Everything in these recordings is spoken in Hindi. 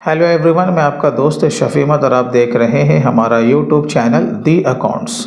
हेलो एवरीवन, मैं आपका दोस्त शफी अहमद और आप देख रहे हैं हमारा यूट्यूब चैनल दी अकाउंट्स।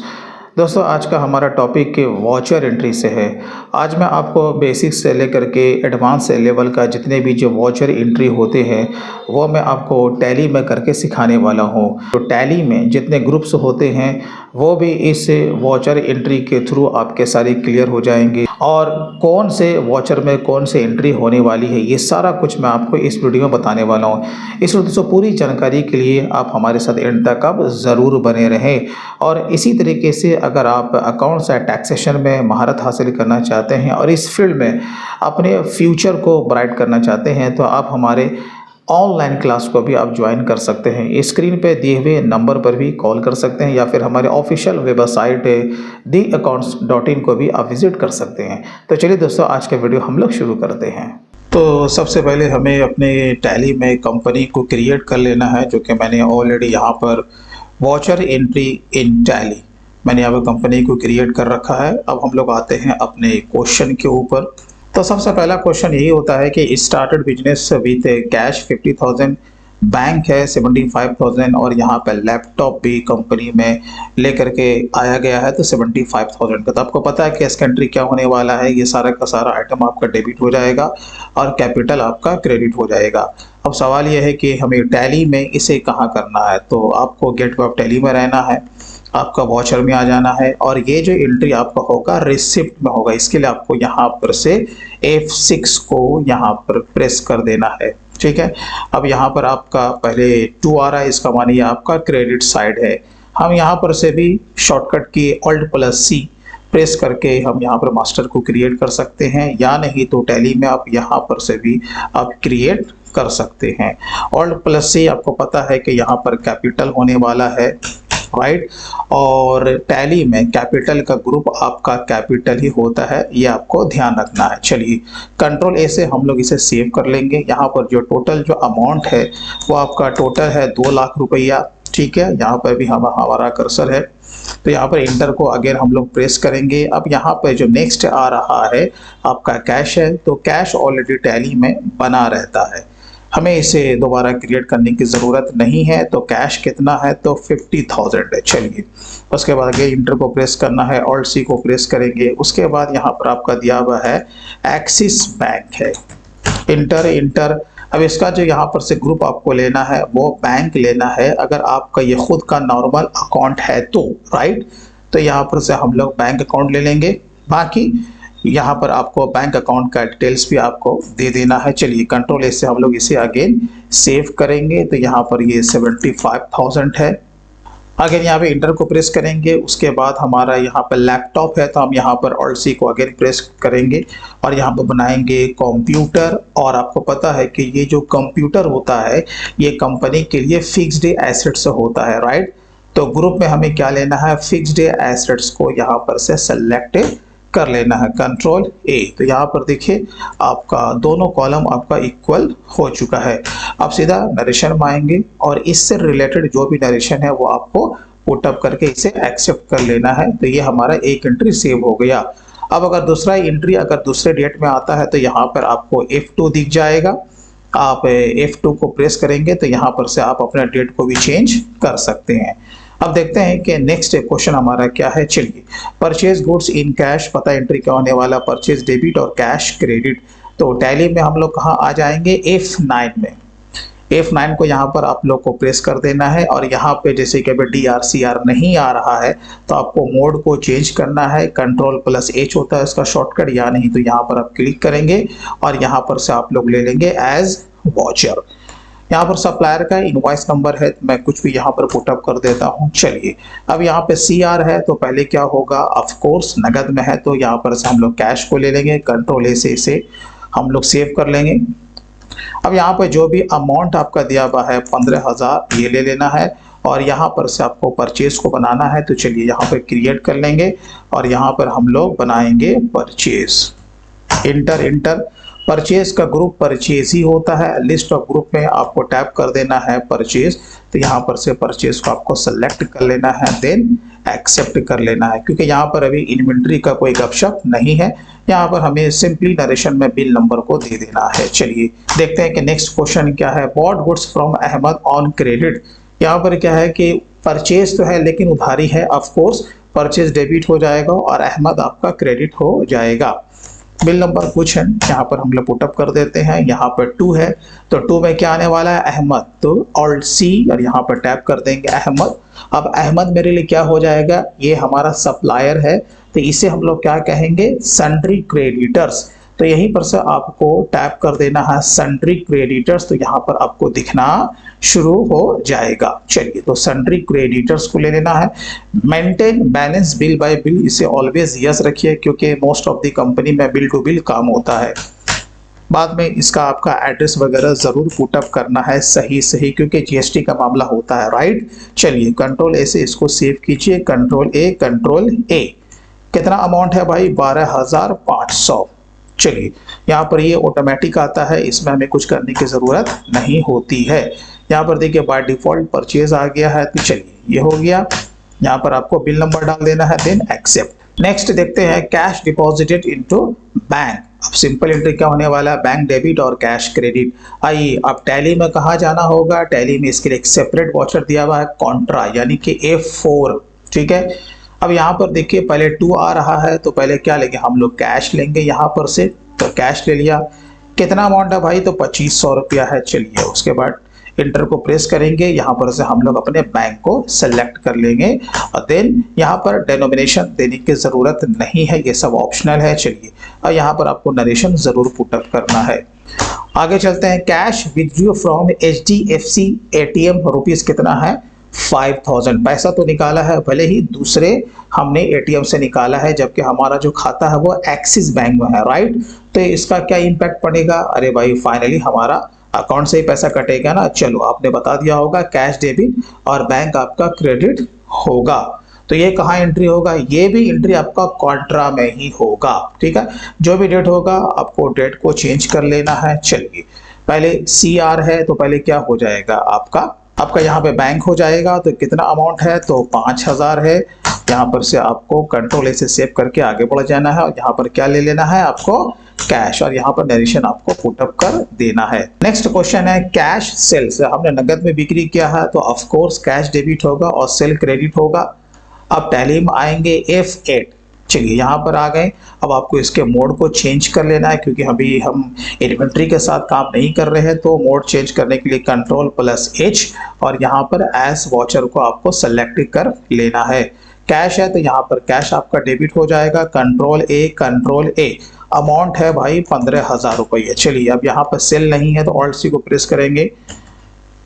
दोस्तों, आज का हमारा टॉपिक वॉचर एंट्री से है। आज मैं आपको बेसिक से लेकर के एडवांस लेवल का जितने भी जो वॉचर एंट्री होते हैं वो मैं आपको टैली में करके सिखाने वाला हूं। तो टैली में जितने ग्रुप्स होते हैं वो भी इस वॉचर एंट्री के थ्रू आपके सारी क्लियर हो जाएंगे और कौन से वॉचर में कौन से एंट्री होने वाली है ये सारा कुछ मैं आपको इस वीडियो में बताने वाला हूँ। इसलिए दोस्तों, पूरी जानकारी के लिए आप हमारे साथ एंड तक आप ज़रूर बने रहें। और इसी तरीके से अगर आप अकाउंट्स या टैक्सेशन में महारत हासिल करना चाहते हैं और इस फील्ड में अपने फ्यूचर को ब्राइट करना चाहते हैं तो आप हमारे ऑनलाइन क्लास को भी आप ज्वाइन कर सकते हैं। स्क्रीन पे दिए हुए नंबर पर भी कॉल कर सकते हैं या फिर हमारे ऑफिशियल वेबसाइट theaccounts.in को भी आप विजिट कर सकते हैं। तो चलिए दोस्तों, आज का वीडियो हम लोग शुरू करते हैं। तो सबसे पहले हमें अपने टैली में कंपनी को क्रिएट कर लेना है, जो कि मैंने ऑलरेडी यहाँ पर वॉचर एंट्री इन टैली मैंने यहाँ पर कंपनी को क्रिएट कर रखा है। अब हम लोग आते हैं अपने क्वेश्चन के ऊपर। तो सबसे पहला क्वेश्चन यही होता है कि started business with cash 50,000, bank है 75,000 और यहाँ पर लैपटॉप भी कंपनी में लेकर के आया गया है तो 75,000 का। तो आपको पता है कि इसका एंट्री क्या होने वाला है। ये सारा का सारा आइटम आपका डेबिट हो जाएगा और कैपिटल आपका क्रेडिट हो जाएगा। अब सवाल यह है कि हमें टैली में इसे कहाँ करना है। तो आपको गेट ऑफ टैली में रहना है, आपका वॉचर में आ जाना है और ये जो एंट्री आपका होगा रिसिप्ट में होगा। इसके लिए आपको यहाँ पर से F6 को यहाँ पर प्रेस कर देना है। ठीक है, अब यहाँ पर आपका पहले 2 आ रहा है, इसका मानिए आपका क्रेडिट साइड है। हम यहाँ पर से भी शॉर्टकट की Alt+C प्रेस करके हम यहाँ पर मास्टर को क्रिएट कर सकते हैं, या नहीं तो टैली में आप यहाँ पर से भी आप क्रिएट कर सकते हैं। Alt+C आपको पता है कि यहाँ पर कैपिटल होने वाला है, राइट। और टैली में कैपिटल का ग्रुप आपका कैपिटल ही होता है, ये आपको ध्यान रखना है। चलिए, कंट्रोल ए से हम लोग इसे सेव कर लेंगे। यहाँ पर जो टोटल जो अमाउंट है वो आपका टोटल है 2 लाख रुपया। ठीक है, यहाँ पर भी हमारा कर्सर है तो यहाँ पर इंटर को अगेन हम लोग प्रेस करेंगे। अब यहाँ पर जो नेक्स्ट आ रहा है आपका कैश है, तो कैश ऑलरेडी टैली में बना रहता है, हमें इसे दोबारा क्रिएट करने की ज़रूरत नहीं है। तो कैश कितना है तो 50,000 है। चलिए, उसके बाद आगे इंटर को प्रेस करना है, Alt+C को प्रेस करेंगे। उसके बाद यहाँ पर आपका दिया हुआ है एक्सिस बैंक है, इंटर। अब इसका जो यहाँ पर से ग्रुप आपको लेना है वो बैंक लेना है। अगर आपका ये खुद का नॉर्मल अकाउंट है तो राइट, तो यहाँ पर से हम लोग बैंक अकाउंट ले लेंगे। बाकी यहाँ पर आपको बैंक अकाउंट का डिटेल्स भी आपको दे देना है। चलिए, कंट्रोल ए से हम लोग इसे अगेन सेव करेंगे। तो यहाँ पर ये 75,000 है। अगेन यहाँ पे इंटर को प्रेस करेंगे। उसके बाद हमारा यहाँ पर लैपटॉप है तो हम यहाँ पर Alt+C को अगेन प्रेस करेंगे और यहाँ पर बनाएंगे कंप्यूटर। और आपको पता है कि ये जो कंप्यूटर होता है ये कंपनी के लिए फिक्स्ड एसेट्स होता है, राइट। तो ग्रुप में हमें क्या लेना है, फिक्स्ड एसेट्स को यहाँ पर से सेलेक्ट कर लेना है, कंट्रोल ए। तो यहाँ पर देखिए आपका दोनों कॉलम आपका इक्वल हो चुका है। अब सीधा नरेशन में आएंगे और इससे रिलेटेड जो भी नरेशन है वो आपको पुटअप करके इसे एक्सेप्ट कर लेना है। तो ये हमारा एक एंट्री सेव हो गया। अब अगर दूसरा एंट्री अगर दूसरे डेट में आता है तो यहाँ पर आपको F2 दिख जाएगा। आप F2 को प्रेस करेंगे तो यहाँ पर से आप अपना डेट को भी चेंज कर सकते हैं। अब देखते हैं कि नेक्स्ट क्वेश्चन हमारा क्या है। चलिए, परचेज गुड्स इन कैश, पता एंट्री क्या होने वाला, परचेज डेबिट और कैश क्रेडिट। तो टैली में हम लोग कहाँ आ जाएंगे, F9 में। F9 को यहाँ पर आप लोग को प्रेस कर देना है और यहाँ पे जैसे कि अभी DRCR नहीं आ रहा है तो आपको मोड को चेंज करना है। Ctrl+H होता है इसका शॉर्टकट, या नहीं तो यहाँ पर आप क्लिक करेंगे और यहाँ पर से आप लोग ले लेंगे एज वॉचर। यहाँ पर सप्लायर का इनवॉइस नंबर है, मैं कुछ भी यहाँ पर पुटअप कर देता हूँ। चलिए, अब यहाँ पे CR है तो पहले क्या होगा, ऑफ कोर्स नगद में है तो यहाँ पर से हम लोग कैश को ले लेंगे। कंट्रोल ए से इसे हम लोग सेव कर लेंगे। अब यहाँ पर जो भी अमाउंट आपका दिया हुआ है 15,000 ये ले लेना है और यहाँ पर से आपको परचेज को बनाना है। तो चलिए यहाँ पर क्रिएट कर लेंगे और यहाँ पर हम लोग बनाएंगे परचेज, इंटर। परचेज का ग्रुप परचेज ही होता है। लिस्ट ऑफ ग्रुप में आपको टैप कर देना है परचेज, तो यहाँ पर से परचेज को आपको सेलेक्ट कर लेना है, देन एक्सेप्ट कर लेना है, क्योंकि यहाँ पर अभी इन्वेंट्री का कोई गपशप नहीं है। यहाँ पर हमें सिंपली नरेशन में बिल नंबर को दे देना है। चलिए देखते हैं कि नेक्स्ट क्वेश्चन क्या है। Bought goods from Ahmad on credit. यहाँ पर क्या है कि परचेज तो है लेकिन उधारी है, ऑफ कोर्स परचेज डेबिट हो जाएगा और अहमद आपका क्रेडिट हो जाएगा। बिल नंबर कुछ है, यहाँ पर हम लोग पुटअप कर देते हैं। यहाँ पर 2 है तो 2 में क्या आने वाला है, अहमद, तो ऑल्ट सी और यहाँ पर टैप कर देंगे अहमद। अब अहमद मेरे लिए क्या हो जाएगा, ये हमारा सप्लायर है, तो इसे हम लोग क्या कहेंगे, सन्ड्री क्रेडिटर्स। तो यहीं पर से आपको टैप कर देना है सन्ड्री क्रेडिटर्स, तो यहाँ पर आपको दिखना शुरू हो जाएगा। चलिए तो सन्ड्री क्रेडिटर्स को ले लेना है। Maintain balance bill bye bill, इसे ऑलवेज यस रखिए क्योंकि मोस्ट ऑफ द कंपनी में बिल टू बिल काम होता है। बाद में इसका आपका एड्रेस वगैरह जरूर पुटअप करना है सही क्योंकि जीएसटी का मामला होता है, राइट। चलिए कंट्रोल ए से इसको सेव कीजिए, कंट्रोल ए। कितना अमाउंट है भाई, 12,500। चलिए यहाँ पर ये ऑटोमेटिक आता है, इसमें हमें कुछ करने की जरूरत नहीं होती है। यहाँ पर देखिए बाय डिफॉल्ट परचेज आ गया है, तो चलिए ये हो गया। यहाँ पर आपको बिल नंबर डाल देना है, देन एक्सेप्ट। नेक्स्ट देखते हैं कैश डिपॉजिटेड इनटू बैंक। अब सिंपल एंट्री क्या होने वाला है, बैंक डेबिट और कैश क्रेडिट। आइए अब टैली में कहाँ जाना होगा, टैली में इसके लिए एक सेपरेट वाउचर दिया हुआ है कॉन्ट्रा यानी कि F4, ठीक है। अब यहाँ पर देखिए पहले 2 आ रहा है, तो पहले क्या लेंगे हम लोग, कैश लेंगे यहाँ पर से, तो कैश ले लिया। कितना अमाउंट है भाई, तो 2500 रुपया है। चलिए उसके बाद इंटर को प्रेस करेंगे, यहाँ पर से हम लोग अपने बैंक को सेलेक्ट कर लेंगे और देन यहाँ पर डेनोमिनेशन देने की जरूरत नहीं है, ये सब ऑप्शनल है। चलिए और यहाँ पर आपको नरेशन जरूर पुटअप करना है। आगे चलते हैं, cash withdraw from HDFC ATM, rupees कितना है, 5000। पैसा तो निकाला है, भले ही दूसरे हमने ATM से निकाला है जबकि हमारा जो खाता है वो एक्सिस बैंक में है, राइट। तो इसका क्या इम्पैक्ट पड़ेगा, अरे भाई फाइनली हमारा अकाउंट से ही पैसा कटेगा ना। चलो आपने बता दिया होगा कैश डेबिट और बैंक आपका क्रेडिट होगा। तो ये कहाँ एंट्री होगा, ये भी एंट्री आपका कॉन्ट्रा में ही होगा, ठीक है। जो भी डेट होगा आपको डेट को चेंज कर लेना है। चलिए पहले CR है तो पहले क्या हो जाएगा, आपका यहाँ पे बैंक हो जाएगा। तो कितना अमाउंट है, तो 5000 है। यहाँ पर से आपको कंट्रोल ए से सेव करके आगे बढ़ जाना है और यहाँ पर क्या ले लेना है आपको, कैश, और यहाँ पर नरेशन आपको पुटअप कर देना है। नेक्स्ट क्वेश्चन है कैश सेल्स। हमने नगद में बिक्री किया है तो ऑफ कोर्स कैश डेबिट होगा और सेल क्रेडिट होगा। अब टैली में आएंगे F8। चलिए यहाँ पर आ गए। अब आपको इसके मोड को चेंज कर लेना है क्योंकि अभी हम इन्वेंट्री के साथ काम नहीं कर रहे हैं, तो मोड चेंज करने के लिए Ctrl+H और यहाँ पर एज वाचर को आपको सेलेक्ट कर लेना है। कैश है तो यहाँ पर कैश आपका डेबिट हो जाएगा, कंट्रोल ए। अमाउंट है भाई 15,000 रुपये। चलिए अब यहाँ पर सेल नहीं है तो ऑल्ट सी को प्रेस करेंगे,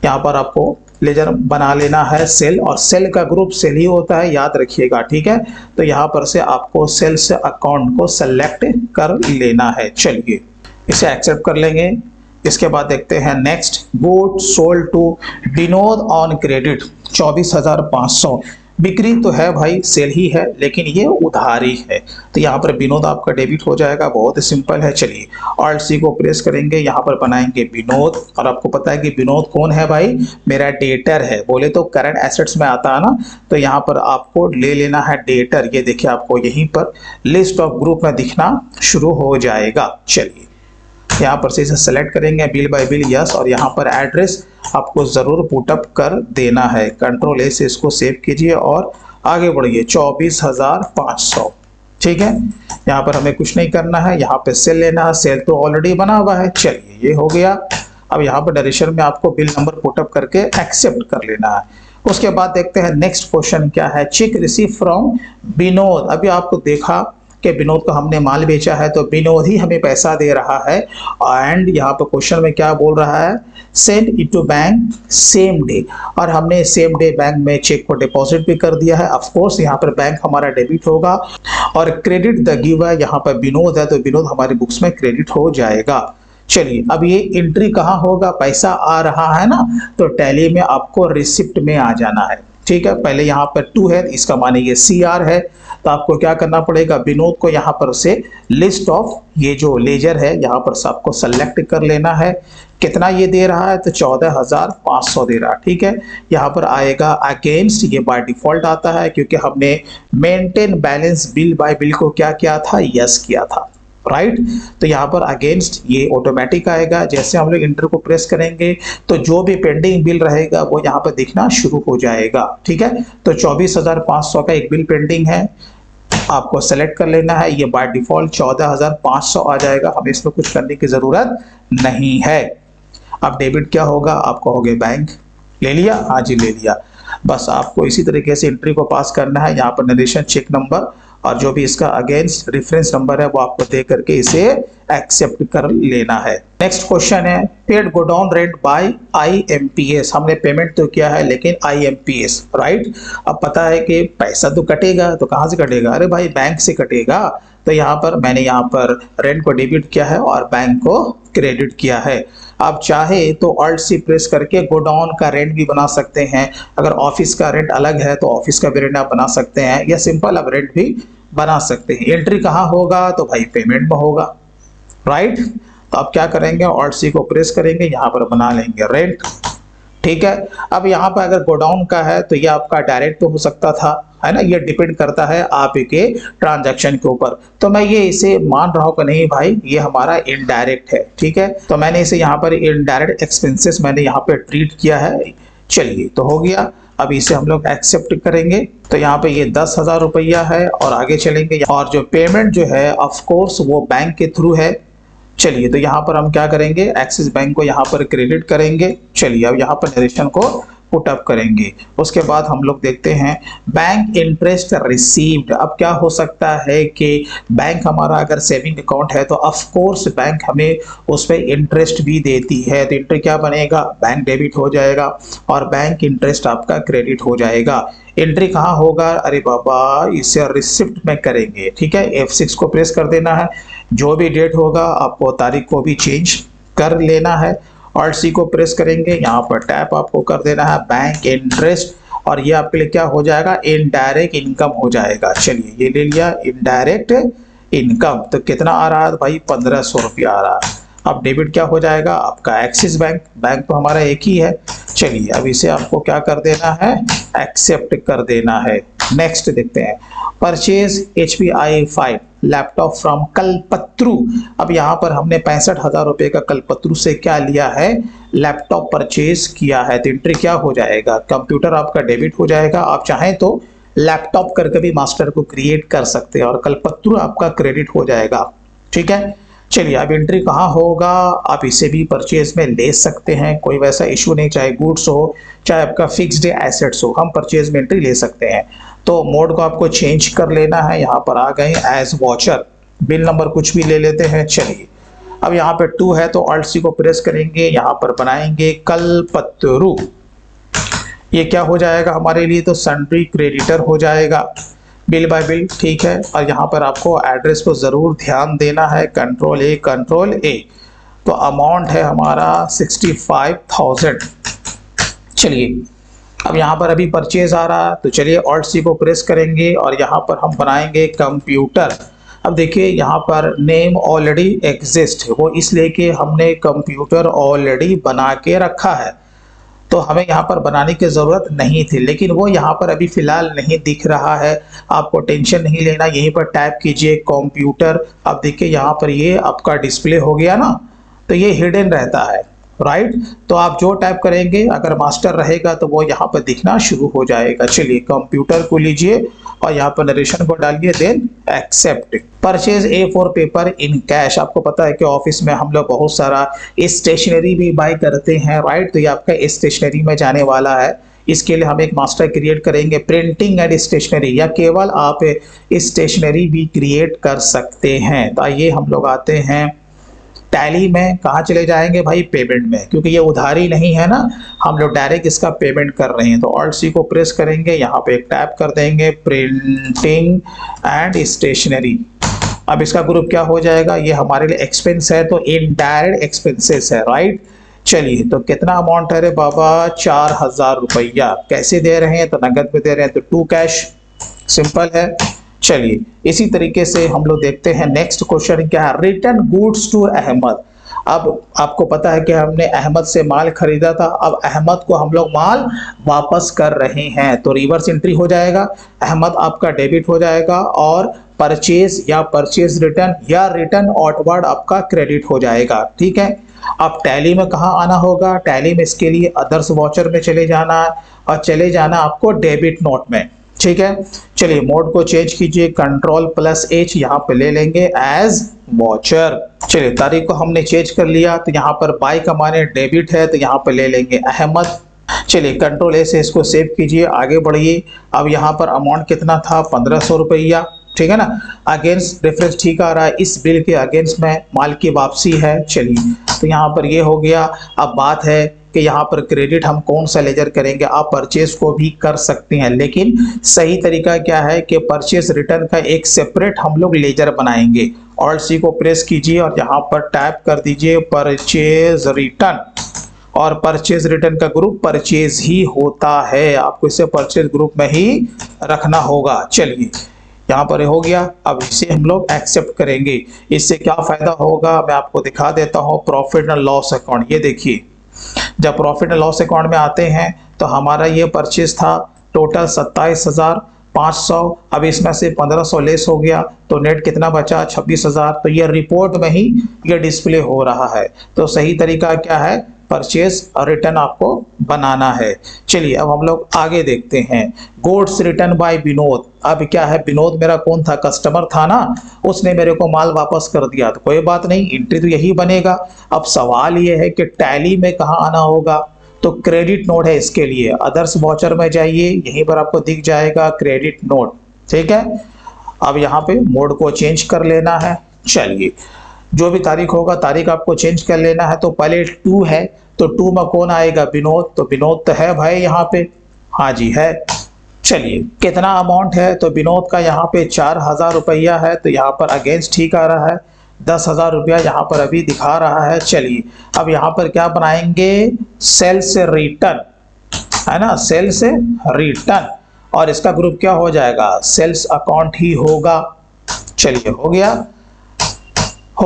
यहाँ पर आपको लेजर बना लेना है सेल, और सेल का ग्रुप सेल ही होता है, याद रखिएगा, ठीक है। तो यहाँ पर से आपको सेल से अकाउंट को सेलेक्ट कर लेना है। चलिए इसे एक्सेप्ट कर लेंगे। इसके बाद देखते हैं next, good sold to Vinod on credit 24,500। बिक्री तो है भाई, सेल ही है, लेकिन ये उधारी है, तो यहाँ पर विनोद आपका डेबिट हो जाएगा। बहुत सिंपल है। चलिए ऑल्ट सी को प्रेस करेंगे, यहाँ पर बनाएंगे विनोद, और आपको पता है कि विनोद कौन है भाई, मेरा डेटर है। बोले तो करंट एसेट्स में आता है ना, तो यहाँ पर आपको ले लेना है डेटर। ये देखिए आपको यहीं पर लिस्ट ऑफ ग्रुप में दिखना शुरू हो जाएगा। चलिए यहाँ पर से इसे सेलेक्ट करेंगे, बिल बाय बिल यस, और यहाँ पर एड्रेस आपको जरूर पुटअप कर देना है। कंट्रोल ए से इसको सेव कीजिए और आगे बढ़िए 24,500, ठीक है। यहाँ पर हमें कुछ नहीं करना है, यहाँ पे सेल लेना है, सेल तो ऑलरेडी बना हुआ है। चलिए ये हो गया। अब यहाँ पर नरेशन में आपको बिल नंबर पुटअप करके एक्सेप्ट कर लेना है। उसके बाद देखते हैं नेक्स्ट क्वेश्चन क्या है, चेक रिसीव फ्रॉम विनोद। अभी आपको देखा कि विनोद को हमने माल बेचा है तो विनोद ही हमें पैसा दे रहा है, एंड यहाँ पर क्वेश्चन में क्या बोल रहा है, send it to bank same day, और हमने सेम डे बैंक में चेक को डिपॉजिट भी कर दिया है। ऑफ कोर्स यहाँ पर बैंक हमारा डेबिट होगा और क्रेडिट द गिवर यहाँ पर विनोद है तो विनोद हमारी बुक्स में क्रेडिट हो जाएगा। चलिए अब ये एंट्री कहाँ होगा, पैसा आ रहा है ना, तो टैली में आपको रिसिप्ट में आ जाना है, ठीक है। पहले यहाँ पर 2 है, इसका माने ये CR है, तो आपको क्या करना पड़ेगा, विनोद को यहाँ पर से लिस्ट ऑफ ये जो लेजर है यहाँ पर से आपको सेलेक्ट कर लेना है। कितना ये दे रहा है, तो 14,500 दे रहा है, ठीक है। यहाँ पर आएगा अगेंस्ट, ये बाय डिफॉल्ट आता है क्योंकि हमने maintain balance bill bye bill को क्या किया था, यस किया था, राइट। तो यहाँ पर अगेंस्ट ये ऑटोमेटिक आएगा। जैसे हम लोग इंटर को प्रेस करेंगे तो जो भी पेंडिंग बिल रहेगा वो यहाँ पर दिखना शुरू हो जाएगा, ठीक है। तो 24,500 का एक बिल पेंडिंग है, आपको सेलेक्ट कर लेना है। ये बाय डिफॉल्ट 14,500 आ जाएगा, हमें इसमें कुछ करने की जरूरत नहीं है। अब डेबिट क्या होगा, आपको हो गए बैंक, ले लिया, हाँ जी ले लिया। बस आपको इसी तरीके से एंट्री को पास करना है। यहाँ पर नरेशन चेक नंबर और जो भी इसका अगेंस्ट रेफरेंस नंबर है वो आपको दे करके इसे एक्सेप्ट कर लेना है। नेक्स्ट क्वेश्चन है, paid godown rent by IMPS। हमने पेमेंट तो किया है लेकिन IMPS, राइट। अब पता है कि पैसा तो कटेगा, तो कहाँ से कटेगा, अरे भाई बैंक से कटेगा। तो यहाँ पर मैंने यहाँ पर रेंट को डेबिट किया है और बैंक को क्रेडिट किया है। आप चाहे तो Alt C प्रेस करके गोडाउन का रेंट भी बना सकते हैं। अगर ऑफिस का रेंट अलग है तो ऑफिस का भी रेंट आप बना सकते हैं, या सिंपल आप रेंट भी बना सकते हैं। एंट्री कहाँ होगा, तो भाई पेमेंट में होगा, राइट। तो आप क्या करेंगे, Alt C को प्रेस करेंगे, यहाँ पर बना लेंगे रेंट, ठीक है। अब यहाँ पर अगर गोडाउन का है तो ये आपका डायरेक्ट तो हो सकता था, है ना, ये डिपेंड करता है आपके ट्रांजैक्शन के ऊपर। तो मैं ये इसे मान रहा हूँ कि नहीं भाई ये हमारा इनडायरेक्ट है, ठीक है। तो मैंने इसे यहाँ पर इनडायरेक्ट एक्सपेंसेस मैंने यहाँ पे ट्रीट किया है। चलिए तो हो गया। अब इसे हम लोग एक्सेप्ट करेंगे। तो यहाँ पे ये 10,000 रुपया है और आगे चलेंगे। और जो पेमेंट जो है ऑफ कोर्स वो बैंक के थ्रू है। चलिए तो यहाँ पर हम क्या करेंगे, एक्सिस बैंक को यहाँ पर क्रेडिट करेंगे। चलिए अब यहाँ पर नरेशन को पुट अप करेंगे। उसके बाद हम लोग देखते हैं बैंक इंटरेस्ट रिसीव्ड। अब क्या हो सकता है कि बैंक हमारा अगर सेविंग अकाउंट है तो ऑफ कोर्स बैंक हमें उस पर इंटरेस्ट भी देती है। तो इंटरेस्ट क्या बनेगा, बैंक डेबिट हो जाएगा और बैंक इंटरेस्ट आपका क्रेडिट हो जाएगा। एंट्री कहाँ होगा, अरे बाबा इसे रिसिप्ट में करेंगे, ठीक है। F6 को प्रेस कर देना है। जो भी डेट होगा आपको तारीख को भी चेंज कर लेना है। Alt C को प्रेस करेंगे, यहाँ पर टैप आपको कर देना है बैंक इंटरेस्ट, और ये आपके लिए क्या हो जाएगा, इनडायरेक्ट इनकम हो जाएगा। चलिए ये ले लिया इनडायरेक्ट इनकम। तो कितना आ रहा है भाई, 1500 रुपया आ रहा है। अब डेबिट क्या हो जाएगा आपका, एक्सिस बैंक, बैंक तो हमारा एक ही है। चलिए अब इसे आपको क्या कर देना है, एक्सेप्ट कर देना है। नेक्स्ट देखते हैं, purchase HP i5 laptop from Kalpataru. अब यहाँ पर हमने 65,000 रुपये का कल्पत्रु से क्या लिया है, लैपटॉप परचेज किया है। तो एंट्री क्या हो जाएगा, कंप्यूटर आपका डेबिट हो जाएगा। आप चाहें तो लैपटॉप करके भी मास्टर को क्रिएट कर सकते हैं और कल्पत्रु आपका क्रेडिट हो जाएगा, ठीक है। चलिए अब एंट्री कहाँ होगा, आप इसे भी परचेज में ले सकते हैं, कोई वैसा इशू नहीं, चाहे गुड्स हो चाहे आपका फिक्स्ड एसेट्स हो, हम परचेज में एंट्री ले सकते हैं। तो मोड को आपको चेंज कर लेना है। यहाँ पर आ गए एज वॉचर, बिल नंबर कुछ भी ले लेते हैं। चलिए अब यहाँ पे 2 है तो Alt C को प्रेस करेंगे, यहाँ पर बनाएंगे कल्पत्रु। ये क्या हो जाएगा हमारे लिए, तो सन्ड्री क्रेडिटर हो जाएगा, बिल बाय बिल, ठीक है। और यहाँ पर आपको एड्रेस को जरूर ध्यान देना है, कंट्रोल ए। तो अमाउंट है हमारा 65,000। चलिए अब यहाँ पर अभी परचेज आ रहा, तो चलिए Alt C को प्रेस करेंगे और यहाँ पर हम बनाएंगे कंप्यूटर। अब देखिए यहाँ पर नेम ऑलरेडी एग्जिस्ट, वो इसलिए कि हमने कंप्यूटर ऑलरेडी बना के रखा है, तो हमें यहाँ पर बनाने की ज़रूरत नहीं थी, लेकिन वो यहाँ पर अभी फ़िलहाल नहीं दिख रहा है। आपको टेंशन नहीं लेना, यहीं पर टैप कीजिए कंप्यूटर। अब देखिए यहाँ पर ये आपका डिस्प्ले हो गया ना, तो ये हिडन रहता है, राइट। तो आप जो टाइप करेंगे अगर मास्टर रहेगा तो वो यहाँ पर दिखना शुरू हो जाएगा। चलिए कंप्यूटर को लीजिए और यहाँ पर नरेशन को डालिए, then accept. Purchase A4 paper in cash. आपको पता है कि ऑफिस में हम लोग बहुत सारा स्टेशनरी भी बाय करते हैं, राइट। तो ये आपका स्टेशनरी में जाने वाला है। इसके लिए हम एक मास्टर क्रिएट करेंगे, प्रिंटिंग एंड स्टेशनरी, या केवल आप स्टेशनरी भी क्रिएट कर सकते हैं। तो आइए हम लोग आते हैं टैली में, कहाँ चले जाएंगे भाई, पेमेंट में, क्योंकि ये उधारी नहीं है ना, हम लोग डायरेक्ट इसका पेमेंट कर रहे हैं। तो Alt C को प्रेस करेंगे, यहाँ पे एक टैप कर देंगे प्रिंटिंग एंड स्टेशनरी। अब इसका ग्रुप क्या हो जाएगा, ये हमारे लिए एक्सपेंस है, तो इनडायरेक्ट एक्सपेंसेस है, राइट। चलिए तो कितना अमाउंट है रे बाबा, 4,000 रुपया। कैसे दे रहे हैं, तो नगद में दे रहे हैं, तो 2 कैश, सिंपल है। चलिए इसी तरीके से हम लोग देखते हैं नेक्स्ट क्वेश्चन क्या है, रिटर्न गुड्स टू अहमद। अब आपको पता है कि हमने अहमद से माल खरीदा था, अब अहमद को हम लोग माल वापस कर रहे हैं, तो रिवर्स एंट्री हो जाएगा, अहमद आपका डेबिट हो जाएगा और परचेज या परचेज रिटर्न या रिटर्न आउटवर्ड आपका क्रेडिट हो जाएगा। ठीक है, अब टैली में कहाँ आना होगा, टैली में इसके लिए अदर्स वाउचर में चले जाना है और चले जाना आपको डेबिट नोट में। ठीक है, चलिए मोड को चेंज कीजिए, Ctrl+H यहाँ पे ले लेंगे एज वाउचर। चलिए तारीख को हमने चेंज कर लिया, तो यहाँ पर बाई का माने डेबिट है, तो यहाँ पे ले लेंगे अहमद। चलिए Ctrl+A से इसको सेव कीजिए, आगे बढ़िए। अब यहाँ पर अमाउंट कितना था, 1500 रुपया। ठीक है ना, अगेंस्ट रेफरेंस ठीक आ रहा है, इस बिल के अगेंस्ट में माल की वापसी है। चलिए तो यहाँ पर ये हो गया। अब बात है कि यहाँ पर क्रेडिट हम कौन सा लेजर करेंगे, आप परचेज को भी कर सकते हैं, लेकिन सही तरीका क्या है कि परचेज रिटर्न का एक सेपरेट हम लोग लेजर बनाएंगे। Alt+C को प्रेस कीजिए और यहाँ पर टाइप कर दीजिए परचेज रिटर्न, और परचेज रिटर्न का ग्रुप परचेज ही होता है, आपको इसे परचेज ग्रुप में ही रखना होगा। चलिए यहाँ पर हो गया, अब इसे हम लोग एक्सेप्ट करेंगे। इससे क्या फायदा होगा मैं आपको दिखा देता हूँ। प्रॉफिट एंड लॉस अकाउंट, ये देखिए जब प्रॉफिट एंड लॉस अकाउंट में आते हैं तो हमारा ये परचेज था टोटल 27,500, अब इसमें से 1500 लेस हो गया तो नेट कितना बचा, 26,000। तो ये रिपोर्ट में ही ये डिस्प्ले हो रहा है। तो सही तरीका क्या है, परचेज रिटर्न आपको बनाना है। चलिए अब हम लोग आगे देखते हैं, गुड्स रिटर्न बाय विनोद। अब क्या है, विनोद मेरा कौन था, कस्टमर था ना, उसने मेरे को माल वापस कर दिया, तो कोई बात नहीं, एंट्री तो यही बनेगा। अब सवाल ये है कि टैली में कहाँ आना होगा, तो क्रेडिट नोट है इसके लिए, अदर्स वाउचर में जाइए, यहीं पर आपको दिख जाएगा क्रेडिट नोट। ठीक है, अब यहाँ पे मोड को चेंज कर लेना है। चलिए जो भी तारीख होगा तारीख आपको चेंज कर लेना है। तो पहले 2 है, तो 2 में कौन आएगा, विनोद, तो विनोद तो है भाई यहाँ पे, हाँ जी है। चलिए कितना अमाउंट है, तो विनोद का यहाँ पे 4,000 रुपया है, तो यहाँ पर अगेंस्ट ठीक आ रहा है, 10,000 रुपया यहाँ पर अभी दिखा रहा है। चलिए अब यहाँ पर क्या बनाएंगे, सेल से रिटर्न, है ना, सेल से रिटर्न, और इसका ग्रुप क्या हो जाएगा, सेल्स अकाउंट ही होगा। चलिए हो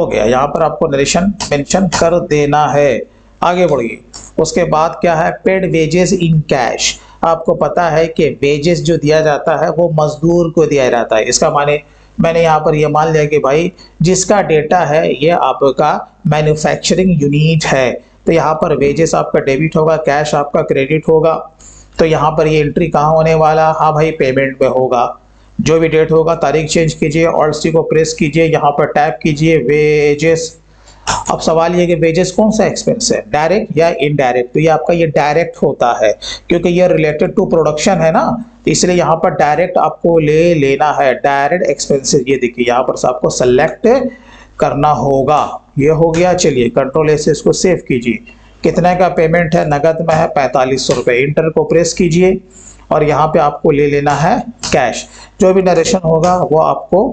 गया, यहाँ पर आपको नरेशन मेंशन कर देना है। आगे बढ़िए, उसके बाद क्या है, पेड वेजेस इन कैश। आपको पता है कि वेजेस जो दिया जाता है वो मजदूर को दिया जाता है। इसका माने मैंने यहाँ पर ये मान लिया कि भाई जिसका डेटा है ये आपका मैन्युफैक्चरिंग यूनिट है, तो यहाँ पर वेजेस आपका डेबिट होगा, कैश आपका क्रेडिट होगा। तो यहाँ पर ये एंट्री कहाँ होने वाला, हाँ भाई पेमेंट में होगा। जो भी डेट होगा तारीख चेंज कीजिए, Alt+C को प्रेस कीजिए, यहाँ पर टाइप कीजिए वेजेस। अब सवाल ये कि वेजेस कौन सा एक्सपेंस है, डायरेक्ट या इनडायरेक्ट, तो ये आपका ये डायरेक्ट होता है क्योंकि ये रिलेटेड टू प्रोडक्शन है ना, तो इसलिए यहाँ पर डायरेक्ट आपको ले लेना है, डायरेक्ट एक्सपेंसेस। ये देखिए यहाँ पर आपको सेलेक्ट करना होगा, ये हो गया। चलिए Ctrl+A से इसको सेव कीजिए, कितने का पेमेंट है, नगद में है 4500 रुपये, इंटर को प्रेस कीजिए और यहाँ पे आपको ले लेना है कैश। जो भी नरेशन होगा वो आपको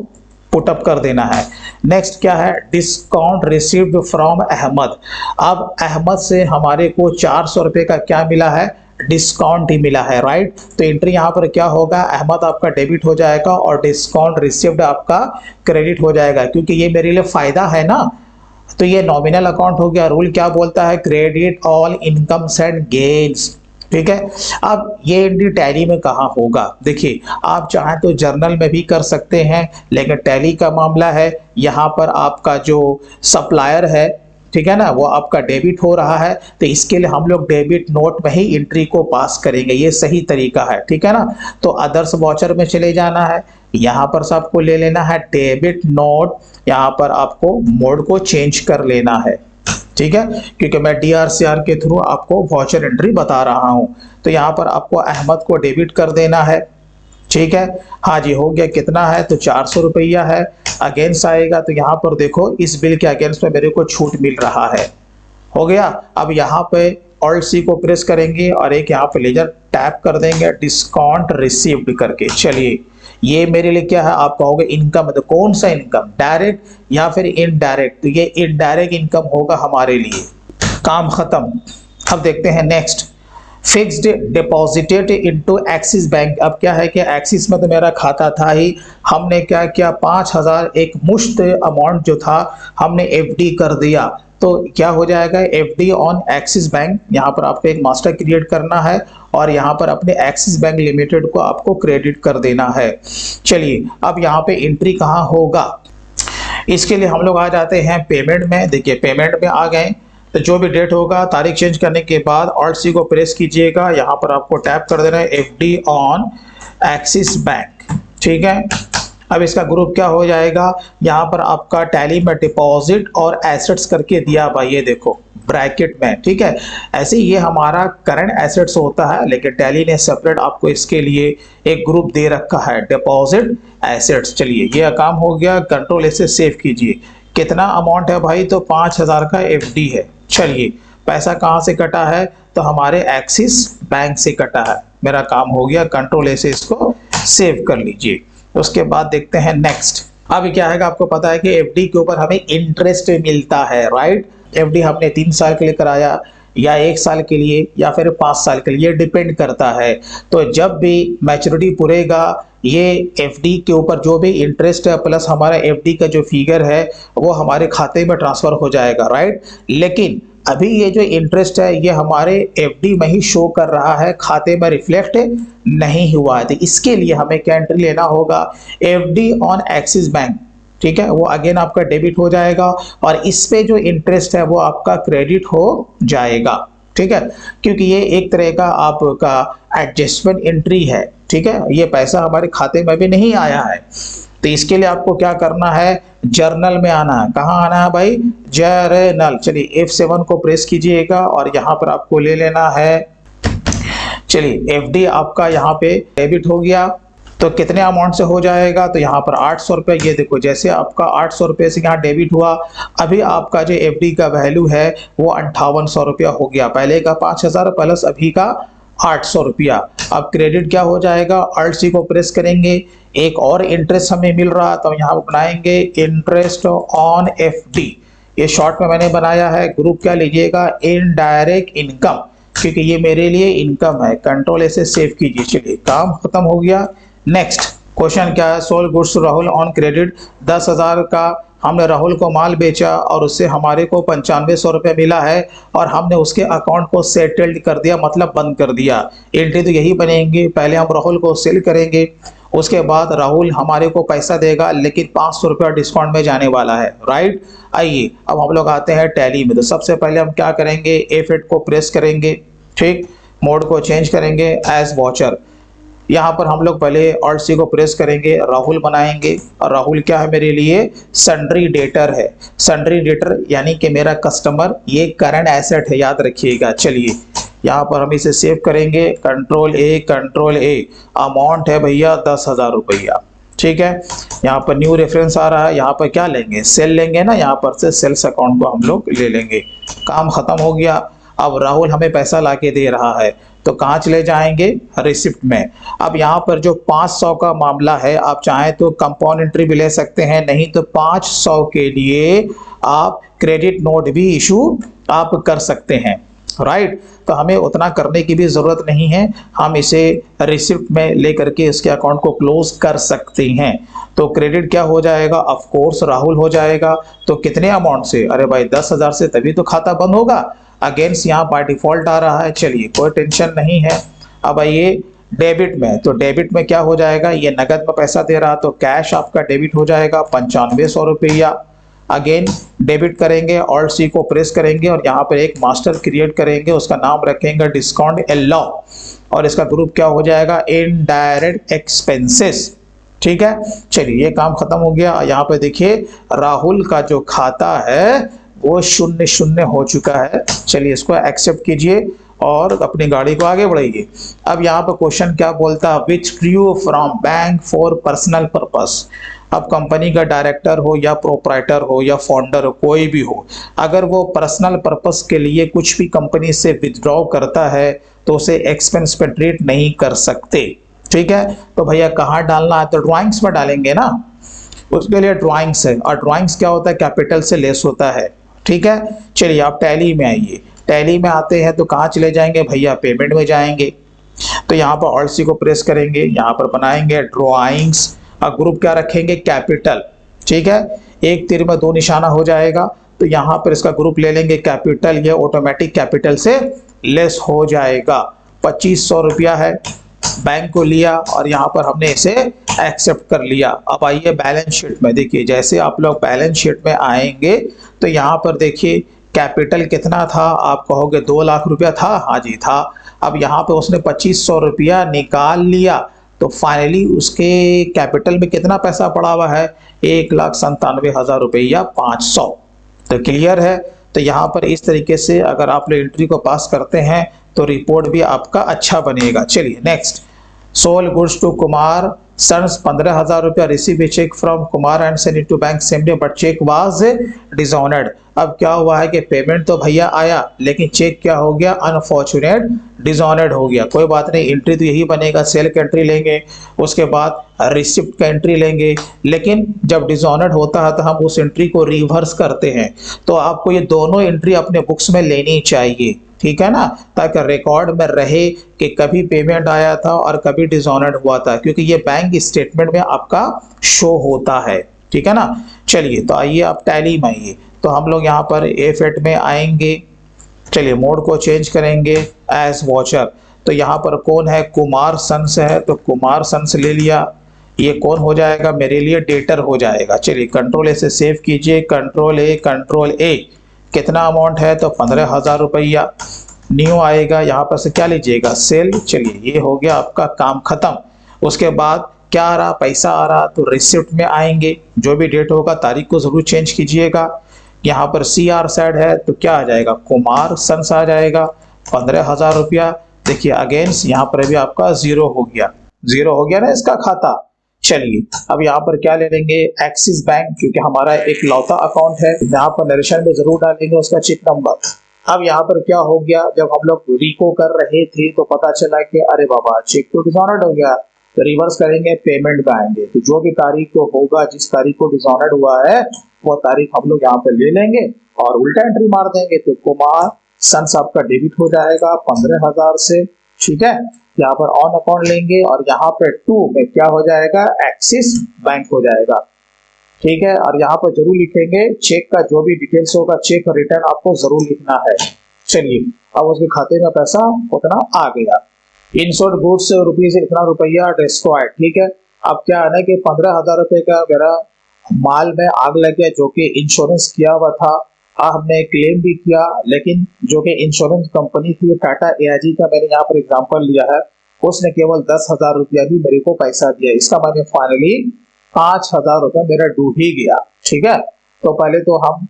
पुटअप कर देना है। नेक्स्ट क्या है, डिस्काउंट रिसीव्ड फ्रॉम अहमद। अब अहमद से हमारे को 400 रुपये का क्या मिला है, डिस्काउंट ही मिला है, राइट। तो एंट्री यहाँ पर क्या होगा, अहमद आपका डेबिट हो जाएगा और डिस्काउंट रिसीव्ड आपका क्रेडिट हो जाएगा, क्योंकि ये मेरे लिए फायदा है ना। तो ये नॉमिनल अकाउंट हो गया। रूल क्या बोलता है, credit all incomes and gains. ठीक है, अब ये एंट्री टैली में कहाँ होगा, देखिए आप चाहें तो जर्नल में भी कर सकते हैं, लेकिन टैली का मामला है, यहाँ पर आपका जो सप्लायर है, ठीक है ना, वो आपका डेबिट हो रहा है, तो इसके लिए हम लोग डेबिट नोट में ही एंट्री को पास करेंगे, ये सही तरीका है। ठीक है ना, तो अदर्स वाउचर में चले जाना है, यहाँ पर से आपको ले लेना है डेबिट नोट, यहाँ पर आपको मोड को चेंज कर लेना है। ठीक है, क्योंकि मैं DRCR के थ्रू आपको वाउचर एंट्री बता रहा हूं, तो यहाँ पर आपको अहमद को डेबिट कर देना है। ठीक है, हाँ जी हो गया, कितना है, तो 400 रुपया है। अगेंस्ट आएगा तो यहाँ पर देखो इस बिल के अगेंस्ट में मेरे को छूट मिल रहा है, हो गया। अब यहाँ पे Alt+C को प्रेस करेंगे और एक यहाँ पे लेजर टैप कर देंगे, डिस्काउंट रिसीव्ड करके। चलिए ये मेरे लिए क्या है, आप कहोगे इनकम, तो कौन सा इनकम, डायरेक्ट या फिर इनडायरेक्ट, तो ये इनडायरेक्ट इनकम होगा हमारे लिए, काम खत्म। अब देखते हैं next, fixed deposited into axis bank. अब क्या है कि एक्सिस में तो मेरा खाता था ही, हमने क्या किया 5,000 एक मुश्त अमाउंट जो था हमने एफडी कर दिया। तो क्या हो जाएगा एफडी ऑन एक्सिस बैंक, यहाँ पर आपको एक मास्टर क्रिएट करना है और यहाँ पर अपने एक्सिस बैंक लिमिटेड को आपको क्रेडिट कर देना है। चलिए अब यहाँ पे एंट्री कहाँ होगा, इसके लिए हम लोग आ जाते हैं पेमेंट में। देखिए पेमेंट में आ गए तो जो भी डेट होगा तारीख चेंज करने के बाद ऑल्ट सी को प्रेस कीजिएगा, यहाँ पर आपको टैप कर देना है एफडी ऑन एक्सिस बैंक। ठीक है, अब इसका ग्रुप क्या हो जाएगा, यहाँ पर आपका टैली में डिपॉजिट और एसेट्स करके दिया हुआ, ये देखो ब्रैकेट में। ठीक है, ऐसे ये हमारा करंट एसेट्स होता है, लेकिन टैली ने सेपरेट आपको इसके लिए एक ग्रुप दे रखा है डिपॉजिट एसेट्स। चलिए ये काम हो गया, कंट्रोल ऐसे सेव कीजिए। कितना अमाउंट है भाई, तो 5,000 का एफडी है। चलिए पैसा कहाँ से कटा है, तो हमारे एक्सिस बैंक से कटा है। मेरा काम हो गया, कंट्रोल ऐसे इसको सेव कर लीजिए। उसके बाद देखते हैं नेक्स्ट। अब क्या है, आपको पता है कि एफडी के ऊपर हमें इंटरेस्ट मिलता है, राइट। एफडी हमने 3 साल के लिए कराया या 1 साल के लिए या फिर 5 साल के लिए, डिपेंड करता है। तो जब भी मैच्योरिटी पूरेगा ये एफडी के ऊपर जो भी इंटरेस्ट है प्लस हमारा एफडी का जो फिगर है वो हमारे खाते में ट्रांसफर हो जाएगा, राइट। लेकिन अभी ये जो इंटरेस्ट है ये हमारे एफडी में ही शो कर रहा है, खाते में रिफ्लेक्ट नहीं हुआ है। तो इसके लिए हमें क्या एंट्री लेना होगा, एफडी ऑन एक्सिस बैंक। ठीक है, वो अगेन आपका डेबिट हो जाएगा और इस पे जो इंटरेस्ट है वो आपका क्रेडिट हो जाएगा। ठीक है, क्योंकि ये एक तरह का आपका एडजस्टमेंट एंट्री है। ठीक है, ये पैसा हमारे खाते में भी नहीं आया है। तो इसके लिए आपको क्या करना है, जर्नल में आना है। कहाँ आना है भाई, जर्नल। चलिए F7 को प्रेस कीजिएगा और यहाँ पर आपको ले लेना है। चलिए एफडी आपका यहाँ पे डेबिट हो गया, तो कितने अमाउंट से हो जाएगा, तो यहाँ पर 800 रुपये। ये देखो जैसे आपका 800 रुपये से यहाँ डेबिट हुआ, अभी आपका जो एफडी का वैल्यू है वो 5800 रुपया हो गया। पहले का 5000 प्लस अभी का 800 रुपया। अब क्रेडिट क्या हो जाएगा, अल्ट सी को प्रेस करेंगे, एक और इंटरेस्ट हमें मिल रहा, तो यहाँ बनाएंगे इंटरेस्ट ऑन एफडी। ये शॉर्ट में मैंने बनाया है, ग्रुप क्या लीजिएगा, इनडायरेक्ट इनकम, क्योंकि ये मेरे लिए इनकम है। कंट्रोल ऐसे सेव कीजिए। चलिए काम खत्म हो गया। नेक्स्ट क्वेश्चन क्या है, sold goods Rahul on credit. 10,000 का हमने राहुल को माल बेचा और उससे हमारे को 9500 रुपये मिला है और हमने उसके अकाउंट को सेटल्ड कर दिया, मतलब बंद कर दिया। एंट्री तो यही बनेंगी, पहले हम राहुल को सेल करेंगे, उसके बाद राहुल हमारे को पैसा देगा, लेकिन 500 रुपया डिस्काउंट में जाने वाला है, राइट। आइए अब हम लोग आते हैं टैली में। तो सबसे पहले हम क्या करेंगे, F8 को प्रेस करेंगे। ठीक, मोड को चेंज करेंगे एज वॉचर। यहाँ पर हम लोग पहले ऑल्ट सी को प्रेस करेंगे, राहुल बनाएंगे। और राहुल क्या है मेरे लिए, सन्ड्री डेटर है। सन्ड्री डेटर यानी कि मेरा कस्टमर, ये करंट एसेट है, याद रखिएगा। चलिए यहाँ पर हम इसे सेव करेंगे, कंट्रोल ए। अमाउंट है भैया 10,000 रुपया। ठीक है, यहाँ पर न्यू रेफरेंस आ रहा है, यहाँ पर क्या लेंगे, सेल लेंगे ना, यहाँ पर से सेल्स अकाउंट को हम लोग ले लेंगे। काम खत्म हो गया। अब राहुल हमें पैसा लाके दे रहा है, तो कहाँ चले जाएंगे, रिसिप्ट में। अब यहाँ पर जो 500 का मामला है, आप चाहें तो कंपाउंड एंट्री भी ले सकते हैं, नहीं तो 500 के लिए आप क्रेडिट नोट भी इशू आप कर सकते हैं, राइट। तो हमें उतना करने की भी जरूरत नहीं है, हम इसे रिसिप्ट में लेकर के इसके अकाउंट को क्लोज कर सकते हैं। तो क्रेडिट क्या हो जाएगा, ऑफ कोर्स राहुल हो जाएगा। तो कितने अमाउंट से, अरे भाई 10,000 से, तभी तो खाता बंद होगा। अगेंस्ट यहाँ बाय डिफॉल्ट आ रहा है, चलिए कोई टेंशन नहीं है। अब आइए डेबिट में, तो डेबिट में क्या हो जाएगा, ये नगद में पैसा दे रहा, तो कैश आपका डेबिट हो जाएगा 9500 रुपया। अगेन डेबिट करेंगे, ऑल्ट सी को प्रेस करेंगे और यहाँ पर एक मास्टर क्रिएट करेंगे, उसका नाम रखेंगे डिस्काउंट अलाउ और इसका ग्रुप क्या हो जाएगा, इनडायरेक्ट एक्सपेंसेस। ठीक है, चलिए ये काम खत्म हो गया। यहाँ पे देखिए राहुल का जो खाता है वो 0 हो चुका है। चलिए इसको एक्सेप्ट कीजिए और अपनी गाड़ी को आगे बढ़ाइए। अब यहाँ पर क्वेश्चन क्या बोलता है, which drew from bank for personal purpose. अब कंपनी का डायरेक्टर हो या प्रोप्राइटर हो या फाउंडर हो, कोई भी हो, अगर वो पर्सनल पर्पस के लिए कुछ भी कंपनी से विथड्रॉ करता है तो उसे एक्सपेंस पे ट्रीट नहीं कर सकते। ठीक है, तो भैया कहाँ डालना है, तो ड्राइंग्स में डालेंगे ना, उसके लिए ड्राइंग्स है। और ड्राइंग्स क्या होता है, कैपिटल से लेस होता है। ठीक है, चलिए आप टैली में आइए। टैली में आते हैं तो कहाँ चले जाएंगे भैया, पेमेंट में जाएंगे। तो यहाँ पर ऑल्ट सी को प्रेस करेंगे, यहाँ पर बनाएंगे ड्रॉइंग्स और ग्रुप क्या रखेंगे, कैपिटल। ठीक है, एक तीर में दो निशाना हो जाएगा। तो यहाँ पर इसका ग्रुप ले लेंगे कैपिटल, ये ऑटोमेटिक कैपिटल से लेस हो जाएगा। 2500 रुपया है, बैंक को लिया और यहाँ पर हमने इसे एक्सेप्ट कर लिया। अब आइए बैलेंस शीट में, देखिए जैसे आप लोग बैलेंस शीट में आएंगे तो यहाँ पर देखिए कैपिटल कितना था, आप कहोगे 2 लाख रुपया था, हाँ जी था। अब यहाँ पे उसने 2500 रुपया निकाल लिया, तो फाइनली उसके कैपिटल में कितना पैसा पड़ा हुआ है, 1,97,000 रुपया 500। तो क्लियर है। तो यहाँ पर इस तरीके से अगर आप लोग एंट्री को पास करते हैं तो रिपोर्ट भी आपका अच्छा बनेगा। चलिए next, sole goods to Kumar sons 15,000 रुपया, receive a cheque from Kumar and send it to bank same day but cheque was dishonoured. अब क्या हुआ है कि पेमेंट तो भैया आया लेकिन चेक क्या हो गया, अनफॉर्चुनेट डिसऑनर्ड हो गया। कोई बात नहीं, एंट्री तो यही बनेगा, सेल का एंट्री लेंगे, उसके बाद रिसिप्ट का एंट्री लेंगे। लेकिन जब डिसऑनर्ड होता है तो हम उस एंट्री को रिवर्स करते हैं। तो आपको ये दोनों एंट्री अपने बुक्स में लेनी चाहिए, ठीक है ना, ताकि रिकॉर्ड में रहे कि कभी पेमेंट आया था और कभी डिसऑनर्ड हुआ था, क्योंकि ये बैंक स्टेटमेंट में आपका शो होता है। ठीक है ना। चलिए तो आइए आप टैली में आइए, तो हम लोग यहाँ पर A8 में आएंगे। चलिए मोड को चेंज करेंगे एज वॉचर। तो यहाँ पर कौन है, कुमार सन्स है, तो कुमार सन्स ले लिया। ये कौन हो जाएगा, मेरे लिए डेटर हो जाएगा। चलिए कंट्रोल ए से सेव कीजिए, कंट्रोल ए। कितना अमाउंट है, तो 15,000 रुपया। न्यू आएगा, यहाँ पर से क्या लीजिएगा, सेल। चलिए ये हो गया आपका काम खत्म। उसके बाद क्या आ रहा, पैसा आ रहा, तो रिसिप्ट में आएंगे, जो भी डेट होगा तारीख को जरूर चेंज कीजिएगा। यहाँ पर CR साइड है तो क्या आ जाएगा, कुमार सन्स आ जाएगा, 15,000 रुपया। देखिए अगेंस्ट यहाँ पर भी आपका जीरो हो गया ना इसका खाता। चलिए अब यहाँ पर क्या ले लेंगे, एक्सिस बैंक, क्योंकि हमारा एक लौता अकाउंट है, यहाँ पर नरेशन में जरूर डालेंगे उसका चेक नंबर। अब यहाँ पर क्या हो गया, जब हम लोग रिको कर रहे थे तो पता चला कि अरे बाबा चेक तो डिसऑनर्ड हो गया, तो रिवर्स करेंगे, पेमेंट में आएंगे, तो जो भी तारीख को होगा, जिस तारीख को डिसऑनर्ड हुआ है वो तारीख हम लोग यहाँ पे ले लेंगे और उल्टा एंट्री मार देंगे। तो कुमार सन्स आपका डेबिट हो जाएगा 15,000 से। ठीक है, यहाँ पर ऑन अकाउंट लेंगे और यहाँ पे 2 में क्या हो जाएगा, एक्सिस बैंक हो जाएगा। ठीक है, और यहाँ पर जरूर लिखेंगे चेक का जो भी डिटेल्स होगा, चेक रिटर्न आपको जरूर लिखना है। चलिए अब उसके खाते में पैसा उतना आ गया। इंश्योर्ड गुड्स रुपीज इतना रुपया डिस्ट्रॉयड। ठीक है, अब क्या है ना कि 15,000 रुपए का मेरा माल में आग लग गया, जो कि इंश्योरेंस किया हुआ था। हमने क्लेम भी किया, लेकिन जो कि इंश्योरेंस कंपनी थी टाटा AIG का, मैंने यहाँ पर एग्जांपल लिया है, उसने केवल 10,000 रुपया ही मेरे को पैसा दिया। इसका मैंने फाइनली 5,000 रुपया मेरा डूब ही गया। ठीक है, तो पहले तो हम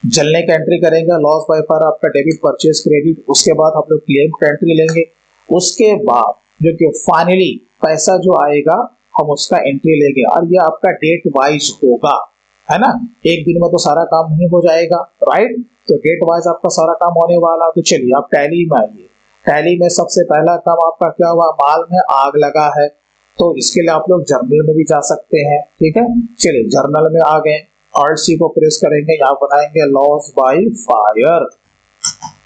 जलने का एंट्री करेंगे, लॉस बाय फायर आपका डेबिट परचेज क्रेडिट। उसके बाद हम लोग क्लेम का एंट्री लेंगे। उसके बाद जो कि फाइनली पैसा जो आएगा हम उसका एंट्री लेंगे, और ये आपका डेट वाइज होगा, है ना। एक दिन में तो सारा काम नहीं हो जाएगा, राइट, तो डेट वाइज आपका सारा काम होने वाला। तो चलिए आप टैली में आइए। टैली में सबसे पहला काम आपका क्या हुआ, माल में आग लगा है, तो इसके लिए आप लोग जर्नल में भी जा सकते हैं। ठीक है, चलिए जर्नल में आ गए, ऑल्ट सी को प्रेस करेंगे, यहाँ बनाएंगे लॉस बाय फायर।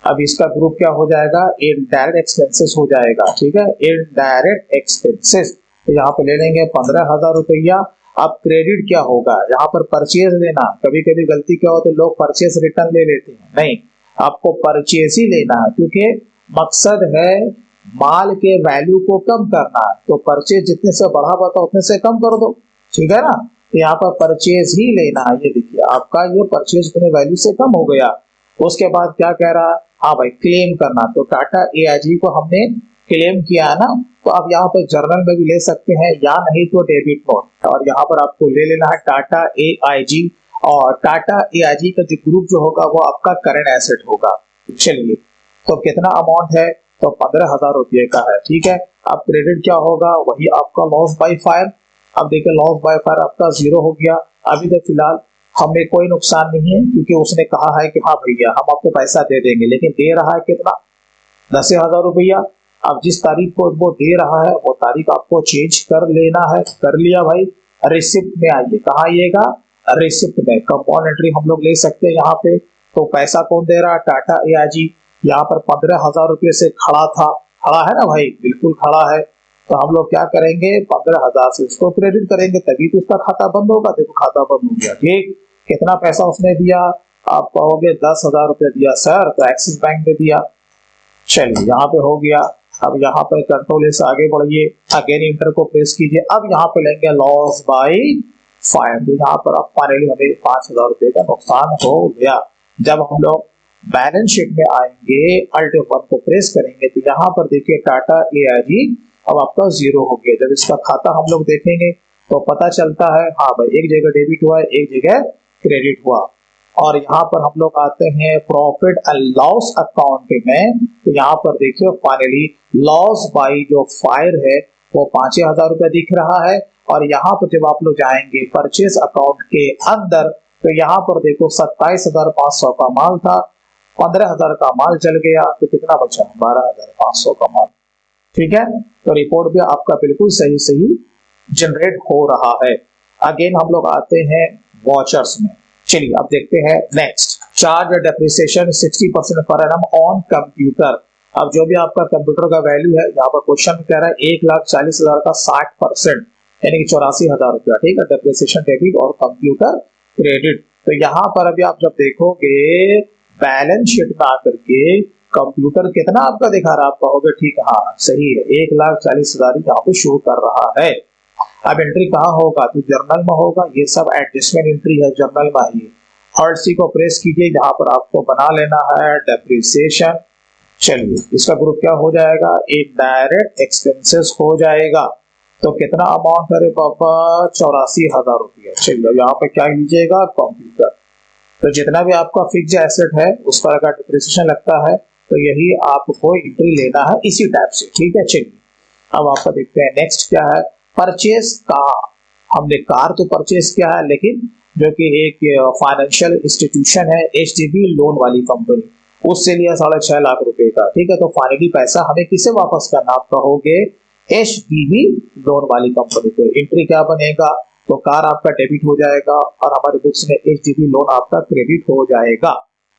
अब इसका ग्रुप क्या हो जाएगा, इनडायरेक्ट एक्सपेंसेस हो जाएगा। ठीक है, इनडायरेक्ट एक्सपेंसेस, तो यहाँ पे ले लेंगे 15,000 रुपया। अब क्रेडिट क्या होगा, यहाँ पर परचेज लेना। कभी कभी गलती क्या होती है, लोग परचेज रिटर्न ले लेते हैं, नहीं, आपको परचेज ही लेना है, क्योंकि मकसद है माल के वैल्यू को कम करना है। तो परचेज जितने से बढ़ा हुआ था उतने से कम कर दो, ठीक है ना। तो यहाँ पर परचेज ही लेना है। ये देखिए आपका ये परचेज अपने वैल्यू से कम हो गया। उसके बाद क्या कह रहा है, हाँ भाई क्लेम करना, तो टाटा AIG को हमने क्लेम किया है ना, तो आप यहाँ पर जर्नल में भी ले सकते हैं, या नहीं तो डेबिट नोट। और यहाँ पर आपको ले लेना है टाटा AIG, और टाटा AIG का जो ग्रुप जो होगा वो आपका करंट एसेट होगा। चलिए तो कितना अमाउंट है, तो 15,000 रुपये का है। ठीक है, अब क्रेडिट क्या होगा, वही आपका लॉस बाय फायर। अब देखिए लॉस बाय फायर आपका जीरो हो गया। अभी तो फिलहाल हमें कोई नुकसान नहीं है, क्योंकि उसने कहा है कि हाँ भैया हम आपको पैसा दे देंगे, लेकिन दे रहा है कितना, 10,000 रुपया। अब जिस तारीख को वो दे रहा है वो तारीख आपको चेंज कर लेना है। कर लिया भाई। रिसिप्ट में आइए, कहाँ आइएगा, रिसिप्ट में कंपाउंड एंट्री हम लोग ले सकते हैं यहाँ पे। तो पैसा कौन दे रहा है, टाटा AIG। यहाँ पर 15,000 रुपये से खड़ा है ना भाई, बिल्कुल खड़ा है। तो हम लोग क्या करेंगे, 15,000 से उसको क्रेडिट करेंगे, तभी तो उसका खाता बंद होगा। देखो खाता बंद हो गया, ठीक। कितना पैसा उसने दिया, आप कहोगे 10,000 रुपये दिया सर, तो एक्सिस बैंक में दिया। चलिए यहाँ पे हो गया। अब यहाँ पर कंट्रोल से आगे बढ़िए, अगेन इंटर को प्रेस कीजिए। अब यहाँ पे लेंगे लॉस बाई फायर, तो यहाँ पर अब फाइनली हमें 5,000 रुपये का नुकसान हो गया। जब हम लोग बैलेंस शीट में आएंगे, अल्ट 1 को प्रेस करेंगे, तो यहाँ पर देखिए टाटा एआईजी अब आपका 0 हो गया। जब इसका खाता हम लोग देखेंगे तो पता चलता है हाँ भाई, एक जगह डेबिट हुआ है, एक जगह क्रेडिट हुआ। और यहाँ पर हम लोग आते हैं प्रॉफिट एंड लॉस अकाउंट में, तो यहाँ पर देखिए फाइनली लॉस बाई जो फायर है वो 5,000 रुपये दिख रहा है। और यहाँ पर जब आप लोग जाएंगे परचेज अकाउंट के अंदर, तो यहाँ पर देखो 27,500 का माल था, 15,000 का माल चल गया, तो कितना बचा, 12,500 का माल। ठीक है, तो रिपोर्ट भी आपका बिल्कुल सही सही जनरेट हो रहा है। अगेन हम लोग आते हैं वॉचर्स में। चलिए अब देखते हैं next, charge depreciation 60% per annum on computer. अब जो भी आपका कंप्यूटर का वैल्यू है, यहाँ पर क्वेश्चन कह रहा है 1,40,000 का 60%, यानी कि 84,000 रुपया, ठीक है, डेप्रिसिएशन डेबिट और कंप्यूटर क्रेडिट। तो यहाँ पर अभी आप जब देखोगे बैलेंस शीट में आकर के कंप्यूटर कितना आपका दिखा रहा है, आप कहोगे ठीक है हाँ सही है, 1,40,000 यहाँ पे शो कर रहा है। अब एंट्री कहाँ होगा, तो जर्नल में होगा। ये सब एडजस्टमेंट एंट्री है, जर्नल में आइए, हर्ट सी को प्रेस कीजिए, यहाँ पर आपको बना लेना है डेप्रिसिएशन। चलिए इसका ग्रुप क्या हो जाएगा, एक डायरेक्ट एक्सपेंसेस हो जाएगा। तो कितना अमाउंट है पापा, 84,000 रुपया। चलिए यहाँ पे क्या लीजिएगा, कंप्यूटर। तो जितना भी आपका फिक्स्ड एसेट है उस पर अगर डिप्रिसिएशन लगता है तो यही आपको एंट्री लेना है इसी टाइप से, ठीक है। चलिए अब आपका देखते हैं नेक्स्ट क्या है, परचेज कार। हमने कार तो परचेज किया है, लेकिन जो कि एक फाइनेंशियल इंस्टीट्यूशन है, एचडीबी लोन वाली कंपनी, उससे लिया 6.5 लाख रुपए का, ठीक है। तो फाइनली पैसा हमें किसे वापस करना, आप कहोगे एचडीबी लोन वाली कंपनी को। एंट्री क्या बनेगा, तो कार आपका डेबिट हो जाएगा और हमारे बुक्स में एचडीबी लोन आपका क्रेडिट हो जाएगा।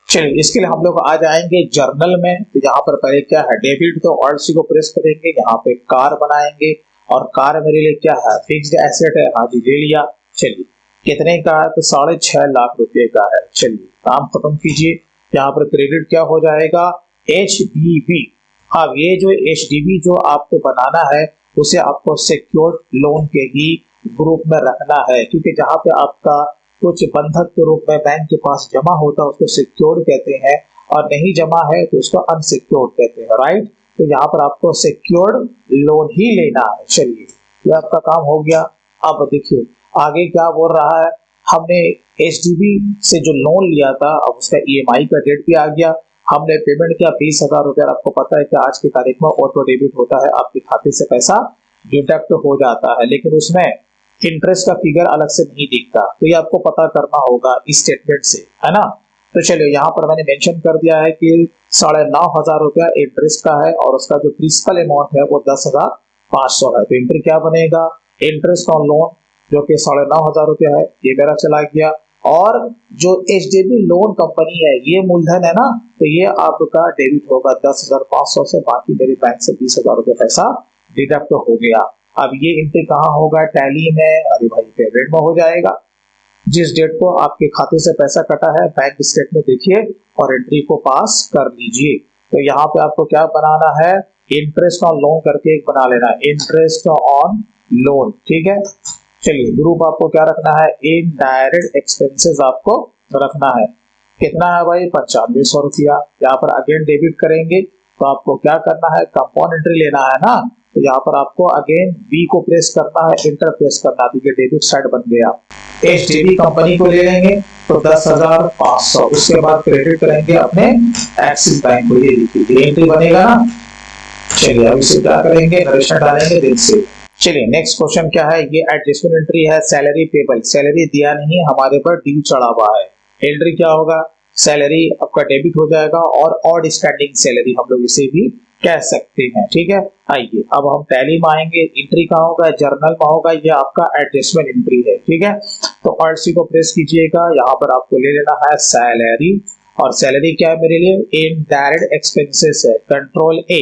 चलिए इसके लिए हम लोग आ जाएंगे जर्नल में। तो यहाँ पर पहले क्या है, डेबिट, तो ऑल्ट सी को प्रेस करेंगे, यहाँ पे कार बनाएंगे। और कार मेरे लिए क्या है, फिक्स्ड एसेट है, हाँ जी ले लिया। चलिए कितने का है, तो 6.5 लाख रुपए का है। चलिए काम खत्म कीजिए। यहाँ पर क्रेडिट क्या हो जाएगा, एचडीबी। अब ये जो एचडीबी जो आपको बनाना है, उसे आपको सिक्योर्ड लोन के ही ग्रुप में रखना है, क्योंकि जहाँ पे आपका कुछ बंधक के रूप में बैंक के पास जमा होता है उसको सिक्योर्ड कहते हैं, और नहीं जमा है तो उसको अनसिक्योर्ड कहते हैं, राइट। तो यहाँ पर आपको सिक्योर्ड लोन ही लेना है। चलिए ये आपका काम हो गया। अब देखिए आगे क्या बोल रहा है, हमने एचडीबी से जो लोन लिया था, अब उसका ईएमआई का डेट भी आ गया। हमने पेमेंट किया 20,000 रुपया। आपको पता है कि आज की तारीख में ऑटो डेबिट होता है, आपके खाते से पैसा डिडक्ट हो जाता है, लेकिन उसमें इंटरेस्ट का फिगर अलग से नहीं दिखता। तो ये आपको पता करना होगा इस स्टेटमेंट से, है ना। तो चलिए यहाँ पर मैंने मेंशन कर दिया है कि 9,500 रुपया इंटरेस्ट का है, और उसका जो प्रिंसिपल अमाउंट है वो 10,500 है। तो इंट्री क्या बनेगा, इंटरेस्ट ऑन लोन जो कि 9,500 रुपया है, ये मेरा चला गया। और जो एचडीबी लोन कंपनी है, ये मूलधन है ना, तो ये आपका डेबिट होगा 10,500 से, बाकी मेरे बैंक से 20,000 रुपया पैसा डिडक्ट हो गया। अब ये एंट्री कहाँ होगा, टैली में, अरे भाई पेमेंट में हो जाएगा। जिस डेट को आपके खाते से पैसा कटा है बैंक स्टेटमेंट देखिए और एंट्री को पास कर लीजिए। तो यहाँ पे आपको क्या बनाना है, इंटरेस्ट ऑन लोन करके एक बना लेना है, इंटरेस्ट ऑन लोन, ठीक है। चलिए ग्रुप आपको क्या रखना है, इनडायरेक्ट एक्सपेंसेस आपको रखना है। कितना है भाई, 9500 रुपया। यहाँ पर अगेन डेबिट करेंगे, तो आपको क्या करना है, कंपाउंड एंट्री लेना है ना। तो यहाँ पर आपको अगेन बी को प्रेस करना है, इंटर प्रेस करना है, डेबिट साइड बन गया। एचडीबी कंपनी को ले लेंगे तो 10,500, उसके बाद क्रेडिट करेंगे अपने एक्सिस बैंक को, ये देखिए एंट्री बनेगा ना। चलिए अब इसे क्या करेंगे, नरेशन डालेंगे दिन से। चलिए नेक्स्ट क्वेश्चन क्या है, ये एडजस्टमेंट एंट्री है, सैलरी पेबल। सैलरी दिया नहीं है, हमारे पर ड्यू चढ़ा हुआ है। एंट्री क्या होगा, सैलरी आपका डेबिट हो जाएगा, और ऑड स्टैंडिंग सैलरी हम लोग इसे भी कह सकते हैं, ठीक है। आइए अब हम टैली में आएंगे, एंट्री कहाँ होगा, जर्नल में होगा, ये आपका एडजस्टमेंट एंट्री है, ठीक है। तो ऑल्ट सी को प्रेस कीजिएगा, यहाँ पर आपको ले लेना है सैलरी, और सैलरी क्या है मेरे लिए, इनडायरेक्ट एक्सपेंसेस है। कंट्रोल ए,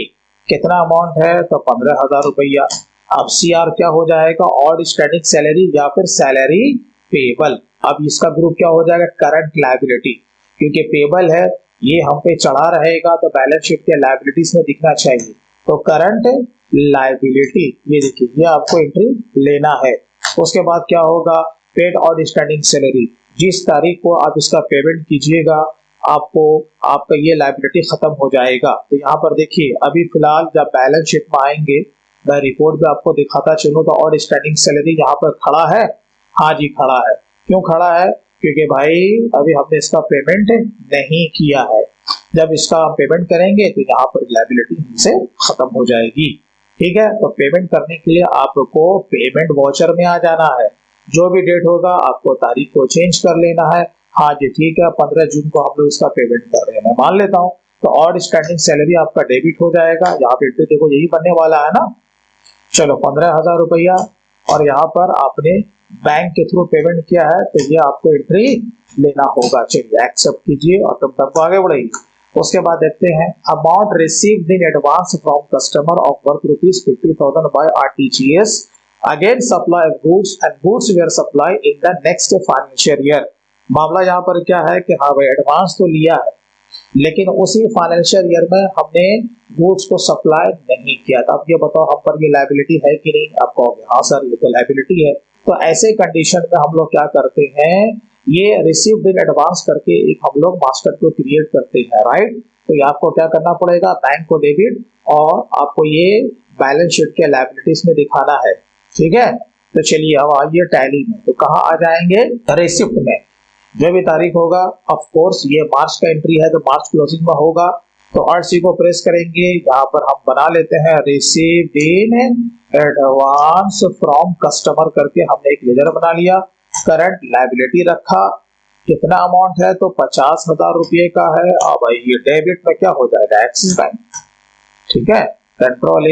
कितना अमाउंट है तो 15,000 रुपया। अब सीआर क्या हो जाएगा, ऑड स्टैटिक सैलरी या फिर सैलरी पेबल। अब इसका ग्रुप क्या हो जाएगा, करंट लायबिलिटी, क्योंकि पेबल है ये हम पे चढ़ा रहेगा तो बैलेंस शीट के लायबिलिटीज में दिखना चाहिए। तो करंट लायबिलिटी, ये देखिए ये आपको एंट्री लेना है। उसके बाद क्या होगा, पेड ऑड स्टैंडिंग सैलरी, जिस तारीख को आप इसका पेमेंट कीजिएगा आपको आपका ये लायबिलिटी खत्म हो जाएगा। तो यहाँ पर देखिए अभी फिलहाल जब बैलेंस शीट में आएंगे, मैं रिपोर्ट में आपको दिखाता चलूँ तो ऑड स्टैंडिंग सैलरी यहाँ पर खड़ा है। हाँ जी खड़ा है। क्यों खड़ा है, क्योंकि भाई अभी हमने इसका पेमेंट नहीं किया है। जब इसका हम पेमेंट करेंगे तो यहाँ पर लायबिलिटी हमसे खत्म हो जाएगी। ठीक है, तो पेमेंट करने के लिए आपको पेमेंट वॉचर में आ जाना है। जो भी डेट होगा आपको तारीख को चेंज कर लेना है। हाँ जी ठीक है, 15 जून को हम लोग इसका पेमेंट कर रहे हैं, मैं मान लेता हूँ। तो ऑड स्टैंडिंग सैलरी आपका डेबिट हो जाएगा। यहाँ पे देखो यही बनने वाला है ना। चलो 15,000 रुपया, और यहाँ पर आपने बैंक के थ्रू पेमेंट किया है तो ये आपको एंट्री लेना होगा। चलिए एक्सेप्ट कीजिए और तुम तक आगे बढ़ेगी। उसके बाद देखते हैं amount received in advance from customer of worth ₹50,000 by RTGS against supply of goods and goods were supply in the next financial year. मामला यहाँ पर क्या है कि हाँ भाई एडवांस तो लिया है लेकिन उसी फाइनेंशियल ईयर में हमने गुड्स को सप्लाई नहीं किया था। अब ये बताओ हम पर ये लायबिलिटी है कि नहीं। आप कहोगे हाँ सर ये तो लायबिलिटी है। तो ऐसे कंडीशन में हम लोग क्या करते हैं, ये रिसीव्ड इन एडवांस करके एक हम लोग मास्टर को क्रिएट करते हैं, राइट। तो ये आपको क्या करना पड़ेगा, बैंक को डेबिट और आपको ये बैलेंस शीट के लायबिलिटीज में दिखाना है। ठीक है, तो चलिए अब आइए टैली में। तो कहाँ आ जाएंगे, रिसिप्ट में। जो भी तारीख होगा, ऑफ कोर्स ये मार्च का एंट्री है तो मार्च क्लोजिंग में होगा। तो ऑल्ट सी को प्रेस करेंगे, यहाँ पर हम बना लेते हैं received in advance from customer करके हमने एक लेजर बना लिया। करंट लायबिलिटी रखा, कितना अमाउंट है तो 50,000 रुपये का है। अब ये डेबिट में क्या हो जाएगा, एक्सिस बैंक। ठीक है, कंट्रोल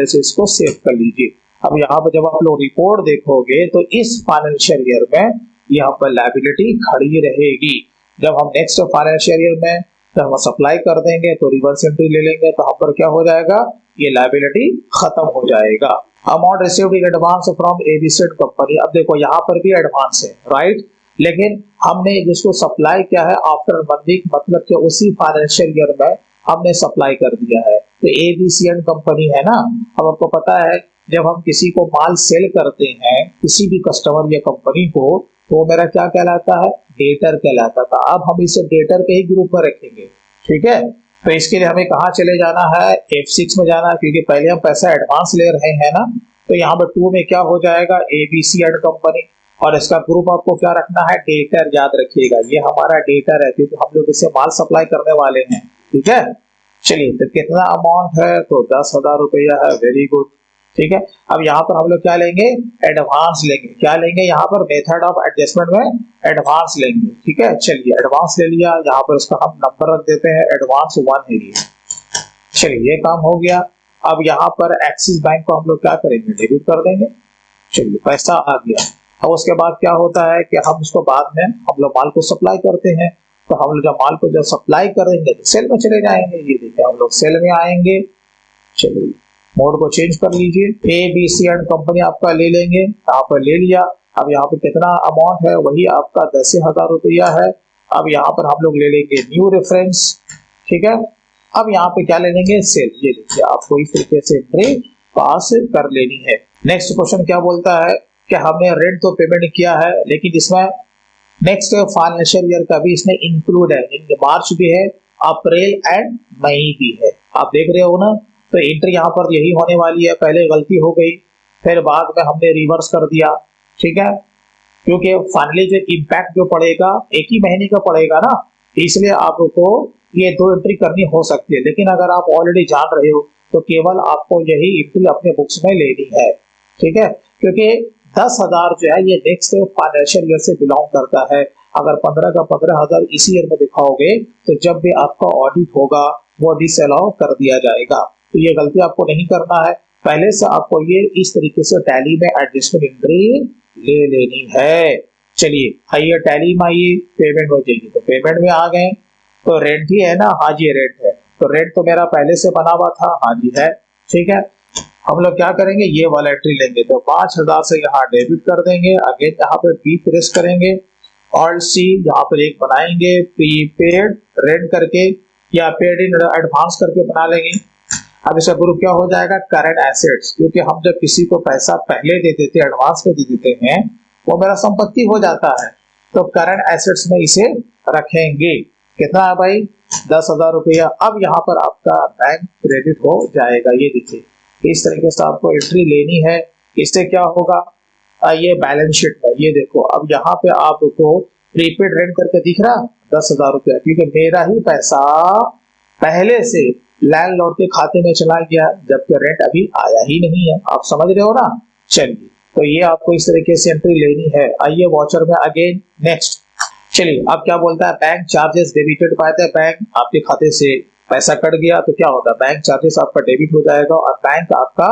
ए से इसको सेव कर लीजिए। अब यहाँ पर जब आप लोग रिपोर्ट देखोगे तो इस फाइनेंशियल ईयर में यहाँ पर लायबिलिटी खड़ी रहेगी। जब हम नेक्स्ट फाइनेंशियल ईयर में जब हम सप्लाई कर देंगे तो रिवर्स एंट्री ले लेंगे तो हम पर क्या हो जाएगा, ये लायबिलिटी खत्म हो जाएगा। Amount received in advance from ABC company. अब देखो यहाँ पर भी एडवांस है, राइट, लेकिन हमने जिसको सप्लाई किया है आफ्टर मंथ, मतलब कि उसी फाइनेंशियल ईयर में हमने सप्लाई कर दिया है। तो एबीसी कंपनी है ना। अब आपको पता है जब हम किसी को माल सेल करते हैं किसी भी कस्टमर या कंपनी को, तो मेरा क्या कहलाता है, डेटर कहलाता था। अब हम इसे डेटर के ही ग्रुप में रखेंगे। ठीक है, तो इसके लिए हमें कहाँ चले जाना है, F6 में जाना है, क्योंकि पहले हम पैसा एडवांस ले रहे हैं ना। तो यहाँ पर 2 में क्या हो जाएगा, एबीसी एंड कंपनी, और इसका ग्रुप आपको क्या रखना है, डेटर। याद रखिएगा ये हमारा डेटर है क्योंकि हम लोग इसे माल सप्लाई करने वाले हैं। ठीक है, चलिए तो कितना अमाउंट है तो 10,000 रुपया है। Very good. ठीक है, अब यहाँ पर हम लोग क्या लेंगे, एडवांस लेंगे। क्या लेंगे, यहाँ पर मेथड ऑफ एडजस्टमेंट में एडवांस लेंगे। ठीक है, चलिए एडवांस ले लिया। यहाँ पर उसका हम नंबर रख देते हैं, एडवांस 1 है ये। चलिए ये काम हो गया। अब यहाँ पर एक्सिस बैंक को हम लोग क्या करेंगे, डेबिट कर देंगे। चलिए पैसा आ गया। अब उसके बाद क्या होता है कि हम उसको बाद में हम लोग माल को सप्लाई करते हैं। तो हम लोग जब माल को जब सप्लाई करेंगे तो सेल में चले जाएंगे। ये देखिए हम लोग सेल में आएंगे। चलिए मोड को चेंज कर लीजिए, एबीसी एंड कंपनी आपका ले लेंगे। यहाँ पर ले लिया। अब यहाँ पे कितना अमाउंट है, वही आपका 10,000 रुपया है। अब यहाँ पर हम लोग ले लेंगे न्यू रेफरेंस। ठीक है, अब यहाँ पे क्या ले लेंगे, सेल। ये देखिए आपको इस तरीके से एंट्री पास कर लेनी है। नेक्स्ट क्वेश्चन क्या बोलता है कि हमने रेंट तो पेमेंट किया है लेकिन इसमें नेक्स्ट फाइनेंशियल ईयर का भी इसमें इंक्लूड है। मार्च भी है, अप्रैल एंड मई भी है। आप देख रहे हो ना। तो एंट्री यहाँ पर यही होने वाली है। पहले गलती हो गई, फिर बाद में हमने रिवर्स कर दिया। ठीक है, क्योंकि फाइनली जो इम्पैक्ट जो पड़ेगा एक ही महीने का पड़ेगा ना, इसलिए आपको ये 2 एंट्री करनी हो सकती है। लेकिन अगर आप ऑलरेडी जान रहे हो तो केवल आपको यही एंट्री अपने बुक्स में लेनी है। ठीक है, क्योंकि 10,000 जो है ये नेक्स्ट फाइनेंशियल ईयर से बिलोंग करता है। अगर 15 का 15,000 इसी ईयर में दिखाओगे तो जब भी आपका ऑडिट होगा वो डिसअलाउ कर दिया जाएगा। तो ये गलती आपको नहीं करना है। पहले से आपको ये इस तरीके से टैली में एडजस्टमेंट एंट्री ले लेनी है। चलिए आइए टैली में आइए, पेमेंट हो जाएगी। तो पेमेंट में आ गए। तो रेंट ही है ना, हाँ जी रेंट है, तो रेंट तो मेरा पहले से बना हुआ था, हाँ जी है, ठीक है। हम लोग क्या करेंगे, ये वाला एंट्री लेंगे, तो 5000 से यहाँ डेबिट कर देंगे, अगेन यहाँ पे बी प्रेस करेंगे, और सी यहाँ पर एक बनाएंगे प्रीपेड रेंट करके या पेड इन एडवांस करके बना लेंगे। अब इसका ग्रुप क्या हो जाएगा, करंट एसेट्स, क्योंकि हम जब किसी को पैसा पहले दे देते हैं, एडवांस में दे देते हैं, वो मेरा संपत्ति हो जाता है, तो करंट एसेट्स में इसे रखेंगे। कितना है भाई, 10,000 रुपया। अब यहाँ पर आपका बैंक क्रेडिट हो जाएगा, ये देखिए इस तरीके से आपको एंट्री लेनी है। इससे क्या होगा, ये बैलेंस शीट में ये देखो, अब यहाँ पे आपको प्रीपेड रेंट करके दिख रहा 10,000 रुपया, क्योंकि मेरा ही पैसा पहले से लैंडलॉर्ड के खाते में चला गया, जबकि रेंट अभी आया ही नहीं है। आप समझ रहे हो ना। चलिए, तो ये आपको इस तरीके से एंट्री लेनी है। आइए वॉचर में अगेन नेक्स्ट। चलिए, अब क्या बोलता है, bank charges debited by the bank, आपके खाते से पैसा कट गया तो क्या होता है, बैंक चार्जेस आपका डेबिट हो जाएगा और बैंक आपका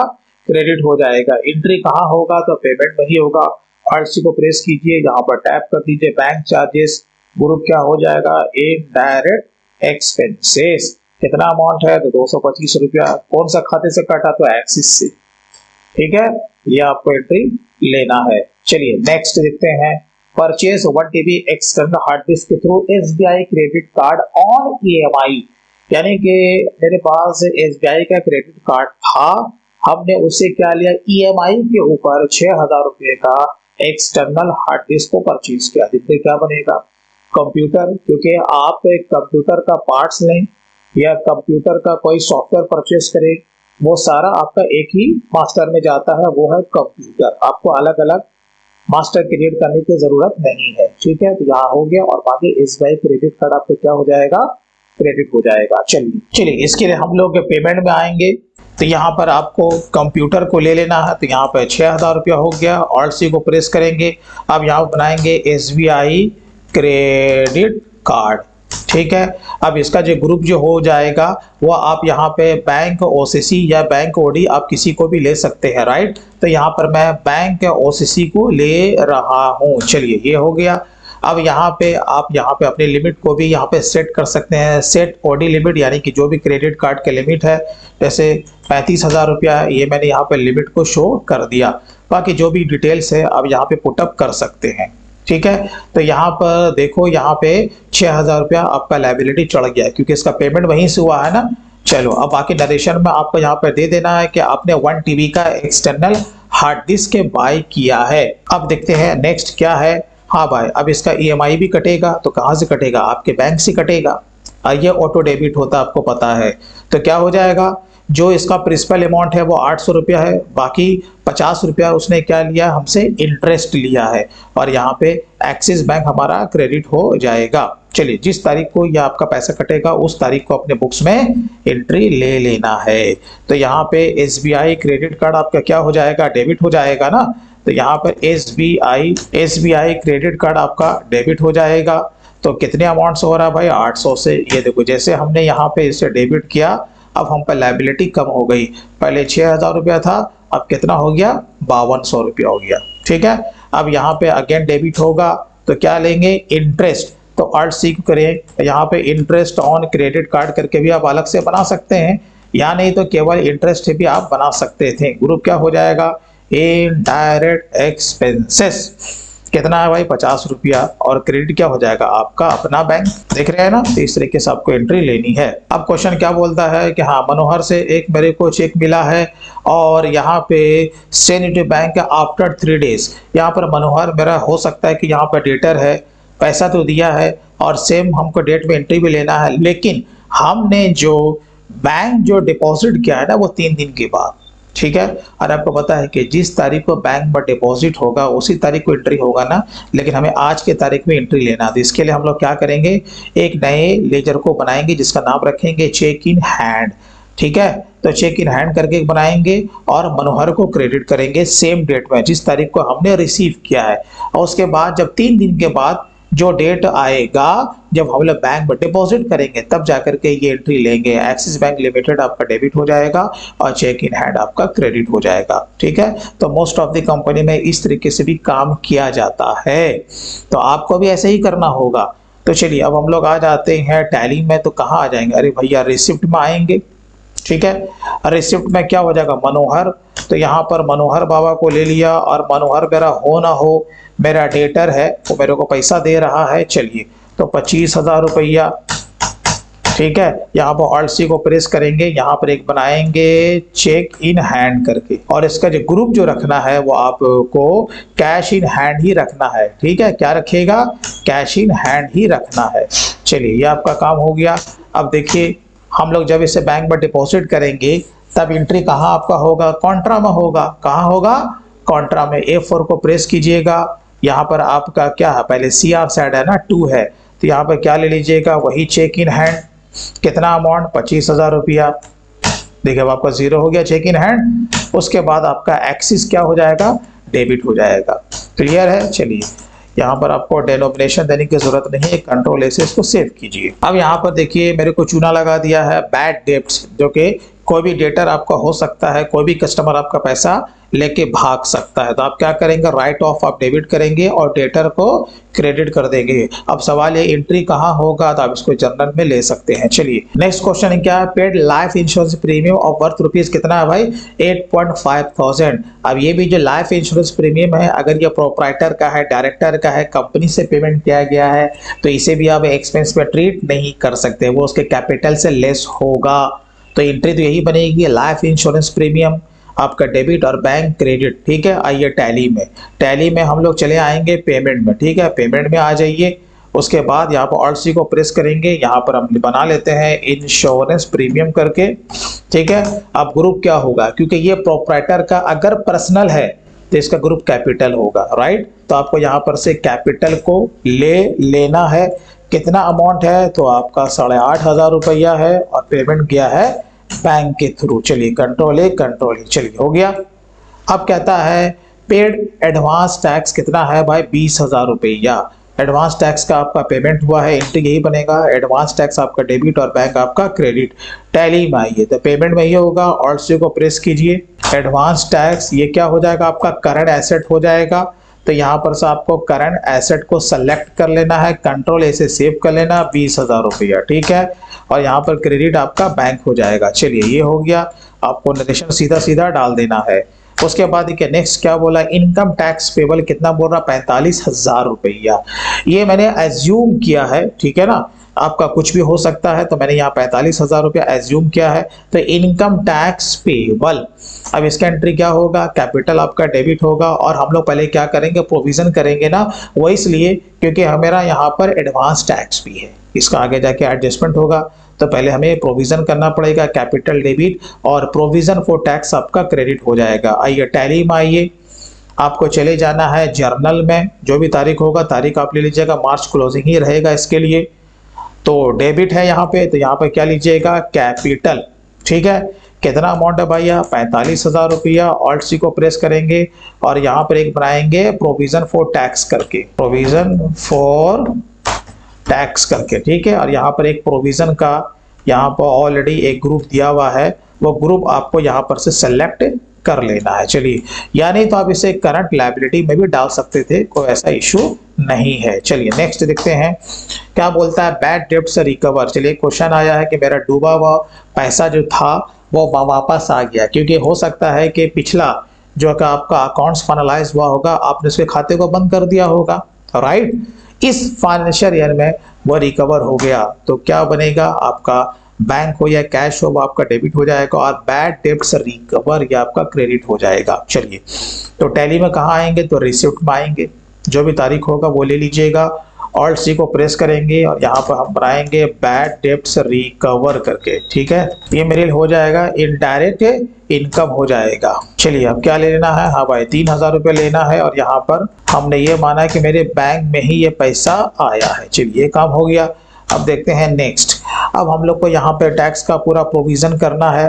क्रेडिट हो जाएगा। एंट्री कहाँ होगा, तो पेमेंट में ही होगा। आरसी को प्रेस कीजिए, यहाँ पर टैप कर दीजिए, बैंक चार्जेस, ग्रुप क्या हो जाएगा, इनडायरेक्ट एक्सपेंसेस। कितना अमाउंट है, तो 225 रुपया। कौन सा खाते से काटा, तो एक्सिस से, ठीक है। ये आपको एंट्री लेना है। चलिए नेक्स्ट देखते हैं, purchase 1 TB external hard disk के through SBI credit card on EMI, यानी कि मेरे पास SBI का क्रेडिट कार्ड था, हमने उससे क्या लिया, EMI के ऊपर 6,000 रुपए का एक्सटर्नल हार्ड डिस्क को परचेज किया। जिससे क्या बनेगा, कंप्यूटर, क्योंकि आप एक कंप्यूटर का पार्ट्स लें या कंप्यूटर का कोई सॉफ्टवेयर परचेस करें, वो सारा आपका एक ही मास्टर में जाता है, वो है कंप्यूटर। आपको अलग अलग मास्टर क्रिएट करने की जरूरत नहीं है, ठीक है। तो यहाँ हो गया, और बाकी SBI क्रेडिट कार्ड आपको क्या हो जाएगा, क्रेडिट हो जाएगा। चलिए इसके लिए हम लोग पेमेंट में आएंगे, तो यहाँ पर आपको कंप्यूटर को ले लेना है, तो यहाँ पर 6,000 रुपया हो गया। ऑल्ट सी को प्रेस करेंगे, अब यहाँ बनाएंगे SBI क्रेडिट कार्ड, ठीक है। अब इसका जो ग्रुप जो हो जाएगा, वो आप यहाँ पे बैंक OCC या बैंक OD आप किसी को भी ले सकते हैं, राइट। तो यहाँ पर मैं बैंक OCC को ले रहा हूँ। चलिए, ये हो गया। अब यहाँ पे आप यहाँ पे अपनी लिमिट को भी यहाँ पे सेट कर सकते हैं, सेट OD लिमिट, यानी कि जो भी क्रेडिट कार्ड के लिमिट है, जैसे 35,000 रुपया, ये मैंने यहाँ पे लिमिट को शो कर दिया। बाकी जो भी डिटेल्स है आप यहाँ पे पुटअप कर सकते हैं, ठीक है। तो यहाँ पर देखो, यहाँ पे 6,000 रुपया आपका लायबिलिटी चढ़ गया, क्योंकि इसका पेमेंट वहीं से हुआ है ना। चलो, अब बाकी नरेशन में आपको यहाँ पर दे देना है कि आपने 1 TB का एक्सटर्नल हार्ड डिस्क बाय किया है। अब देखते हैं नेक्स्ट क्या है। हाँ भाई, अब इसका EMI भी कटेगा, तो कहाँ से कटेगा, आपके बैंक से कटेगा। ये ऑटो डेबिट होता है, आपको पता है। तो क्या हो जाएगा, जो इसका प्रिंसिपल अमाउंट है वो 800 रुपया है, बाकी 50 रुपया उसने क्या लिया, हमसे इंटरेस्ट लिया है, और यहाँ पे एक्सिस बैंक हमारा क्रेडिट हो जाएगा। चलिए, जिस तारीख को ये आपका पैसा कटेगा उस तारीख को अपने बुक्स में एंट्री ले लेना है। तो यहाँ पे SBI क्रेडिट कार्ड आपका क्या हो जाएगा, डेबिट हो जाएगा ना। तो यहाँ पर SBI क्रेडिट कार्ड आपका डेबिट हो जाएगा। तो कितने अमाउंट से हो रहा है भाई, 800 से। ये देखो, जैसे हमने यहाँ पे इसे डेबिट किया, अब हम पर लायबिलिटी कम हो गई। पहले 6,000 रुपया था, अब कितना हो गया, 5200 रुपया हो गया, ठीक है। अब यहाँ पे अगेन डेबिट होगा, तो क्या लेंगे, इंटरेस्ट। तो Alt C करें, यहाँ पे इंटरेस्ट ऑन क्रेडिट कार्ड करके भी आप अलग से बना सकते हैं, या नहीं तो केवल इंटरेस्ट भी आप बना सकते थे। ग्रुप क्या हो जाएगा, इनडायरेक्ट एक्सपेंसेस। कितना है भाई, 50 रुपया, और क्रेडिट क्या हो जाएगा, आपका अपना बैंक। देख रहे हैं ना। तो इस तरीके से आपको एंट्री लेनी है। अब क्वेश्चन क्या बोलता है कि हाँ, मनोहर से एक मेरे को चेक मिला है, और यहाँ पे send to bank after 3 days. यहाँ पर मनोहर मेरा हो सकता है कि यहाँ पर डेटर है, पैसा तो दिया है, और सेम हमको डेट में एंट्री भी लेना है, लेकिन हमने जो बैंक जो डिपॉजिट किया है ना, वो 3 दिन के बाद, ठीक है। और आपको पता है कि जिस तारीख को बैंक में डिपॉजिट होगा उसी तारीख को एंट्री होगा ना, लेकिन हमें आज के तारीख में एंट्री लेना। तो इसके लिए हम लोग क्या करेंगे, एक नए लेजर को बनाएंगे जिसका नाम रखेंगे चेक इन हैंड, ठीक है। तो चेक इन हैंड करके बनाएंगे, और मनोहर को क्रेडिट करेंगे सेम डेट में जिस तारीख को हमने रिसीव किया है। और उसके बाद जब 3 दिन के बाद जो डेट आएगा, जब हम लोग बैंक में डिपॉजिट करेंगे, तब जाकर के ये एंट्री लेंगे। एक्सिस बैंक लिमिटेड आपका डेबिट हो जाएगा, और चेक इन हैंड आपका क्रेडिट हो जाएगा, ठीक है। तो मोस्ट ऑफ द कंपनी में इस तरीके से भी काम किया जाता है। तो आपको भी ऐसे ही करना होगा। तो चलिए अब हम लोग आ जाते हैं टैली में। तो कहाँ आ जाएंगे, अरे भैया रिसिप्ट में आएंगे। ठीक है, रिसिप्ट में क्या हो जाएगा, मनोहर। तो यहाँ पर मनोहर बाबा को ले लिया, और मनोहर मेरा हो ना हो, मेरा डेटर है, वो मेरे को पैसा दे रहा है। चलिए तो 25,000 रुपया। ठीक है, यहाँ पर ऑल्ट सी को प्रेस करेंगे, यहाँ पर एक बनाएंगे चेक इन हैंड करके, और इसका जो ग्रुप जो रखना है वो आपको कैश इन हैंड ही रखना है। ठीक है, क्या रखेगा, कैश इन हैंड ही रखना है। चलिए ये आपका काम हो गया। अब देखिए हम लोग जब इसे बैंक में डिपॉजिट करेंगे तब एंट्री कहाँ आपका होगा, कॉन्ट्रा में होगा। कहाँ होगा, कॉन्ट्रा में। A4 को प्रेस कीजिएगा, यहाँ पर आपका क्या है, पहले CR साइड है ना, 2 है, तो यहाँ पर क्या ले लीजिएगा, वही चेक इन हैंड। कितना अमाउंट, 25,000 रुपया। देखिए अब आपका 0 हो गया चेक इन हैंड। उसके बाद आपका एक्सिस क्या हो जाएगा, डेबिट हो जाएगा। क्लियर है। चलिए यहाँ पर आपको डेनोमिनेशन देने की जरूरत नहीं है, कंट्रोल ए से इसको सेव कीजिए। अब यहाँ पर देखिए मेरे को चूना लगा दिया है बैड डेब्ट्स, जो कि कोई भी डेटर आपका हो सकता है, कोई भी कस्टमर आपका पैसा लेके भाग सकता है। तो आप क्या करेंगे, राइट ऑफ आप डेबिट करेंगे और डेटर को क्रेडिट कर देंगे। अब सवाल ये एंट्री कहाँ होगा, तो आप इसको जर्नल में ले सकते हैं। चलिए नेक्स्ट क्वेश्चन क्या है, paid life insurance premium of worth rupees कितना है भाई, 8.5,000। अब ये भी जो लाइफ इंश्योरेंस प्रीमियम है, अगर ये प्रोप्राइटर का है, डायरेक्टर का है, कंपनी से पेमेंट किया गया है, तो इसे भी आप एक्सपेंस में ट्रीट नहीं कर सकते, वो उसके कैपिटल से लेस होगा। तो एंट्री तो यही बनेगी, लाइफ इंश्योरेंस प्रीमियम आपका डेबिट और बैंक क्रेडिट। ठीक है, आइए टैली में। टैली में हम लोग चले आएंगे पेमेंट में। ठीक है, पेमेंट में आ जाइए। उसके बाद यहाँ पर ऑल्ट सी को प्रेस करेंगे, यहाँ पर हम बना लेते हैं इंश्योरेंस प्रीमियम करके। ठीक है, अब ग्रुप क्या होगा, क्योंकि ये प्रोप्राइटर का अगर पर्सनल है तो इसका ग्रुप कैपिटल होगा, राइट। तो आपको यहाँ पर से कैपिटल को लेना है। कितना अमाउंट है, तो आपका 8,500 रुपया है, और पेमेंट किया है बैंक के थ्रू। चलिए कंट्रोल ए, चलिए हो गया। अब कहता है पेड एडवांस टैक्स कितना है भाई, 20,000 रुपया। एडवांस टैक्स का आपका पेमेंट हुआ है, एंट्री यही बनेगा, एडवांस टैक्स आपका डेबिट और बैंक आपका क्रेडिट। टैली में आइए, तो पेमेंट में ये होगा, ऑल्ट सी को प्रेस कीजिए, एडवांस टैक्स ये क्या हो जाएगा, आपका करंट एसेट हो जाएगा। तो यहाँ पर से आपको करंट एसेट को सेलेक्ट कर लेना है, कंट्रोल ए से सेव कर लेना, 20,000 रुपया। ठीक है, और यहाँ पर क्रेडिट आपका बैंक हो जाएगा। चलिए ये हो गया, आपको नरेशन सीधा सीधा डाल देना है। उसके बाद देखिए नेक्स्ट क्या बोला, इनकम टैक्स पेबल कितना बोल रहा, 45,000 रुपया। ये मैंने एज्यूम किया है, ठीक है ना, आपका कुछ भी हो सकता है, तो मैंने यहाँ 45,000 रुपया एज्यूम किया है। तो इनकम टैक्स पेबल, अब इसका एंट्री क्या होगा, कैपिटल आपका डेबिट होगा, और हम लोग पहले क्या करेंगे, प्रोविजन करेंगे ना, वो इसलिए क्योंकि हमारा यहाँ पर एडवांस टैक्स भी है, इसका आगे जाके एडजस्टमेंट होगा। तो पहले हमें प्रोविजन करना पड़ेगा, कैपिटल डेबिट, और प्रोविजन फॉर टैक्स आपका क्रेडिट हो जाएगा। आइए टैली में आइए, आपको चले जाना है जर्नल में, जो भी तारीख होगा, तारीख आप ले लीजिएगा, मार्च क्लोजिंग ही रहेगा इसके लिए। तो डेबिट है यहाँ पे, तो यहाँ पे क्या लीजिएगा, कैपिटल। ठीक है, कितना अमाउंट है भैया, 45,000 रुपया। ऑल्ट सी को प्रेस करेंगे, और यहाँ पर एक बनाएंगे प्रोविजन फॉर टैक्स करके, प्रोविजन फॉर टैक्स करके। ठीक है, और यहाँ पर एक प्रोविजन का यहाँ पर ऑलरेडी एक ग्रुप दिया हुआ है, वो ग्रुप आपको यहाँ पर से सेलेक्ट कर लेना है। चलिए, यानी तो आप इसे करंट लायबिलिटी में भी डाल सकते थे, कोई ऐसा इशू नहीं है। चलिए नेक्स्ट देखते हैं क्या बोलता है, बैड डेब्ट से रिकवर। चलिए क्वेश्चन आया है कि मेरा डूबा हुआ पैसा जो था वो वापस आ गया, क्योंकि हो सकता है कि पिछला जो का आपका अकाउंट्स फाइनलाइज हुआ होगा, आपने उसके खाते को बंद कर दिया होगा, राइट। इस फाइनेंशियल ईयर में वो रिकवर हो गया, तो क्या बनेगा, आपका बैंक हो या कैश हो वो आपका डेबिट हो जाएगा, और बैड डेब्ट्स रिकवर या आपका क्रेडिट हो जाएगा। चलिए तो टैली में कहाँ आएंगे, तो रिसिप्ट में आएंगे, जो भी तारीख होगा वो ले लीजिएगा, ऑल्ट सी को प्रेस करेंगे, और यहाँ पर हम बनाएंगे बैड डेब्ट्स रिकवर करके। ठीक है, ये मेरे हो जाएगा, इनडायरेक्ट इनकम हो जाएगा। चलिए अब क्या लेना है, हाँ भाई 3,000 रुपये लेना है, और यहाँ पर हमने ये माना है कि मेरे बैंक में ही ये पैसा आया है। चलिए ये काम हो गया। अब देखते हैं नेक्स्ट, अब हम लोग को यहाँ पे टैक्स का पूरा प्रोविजन करना है।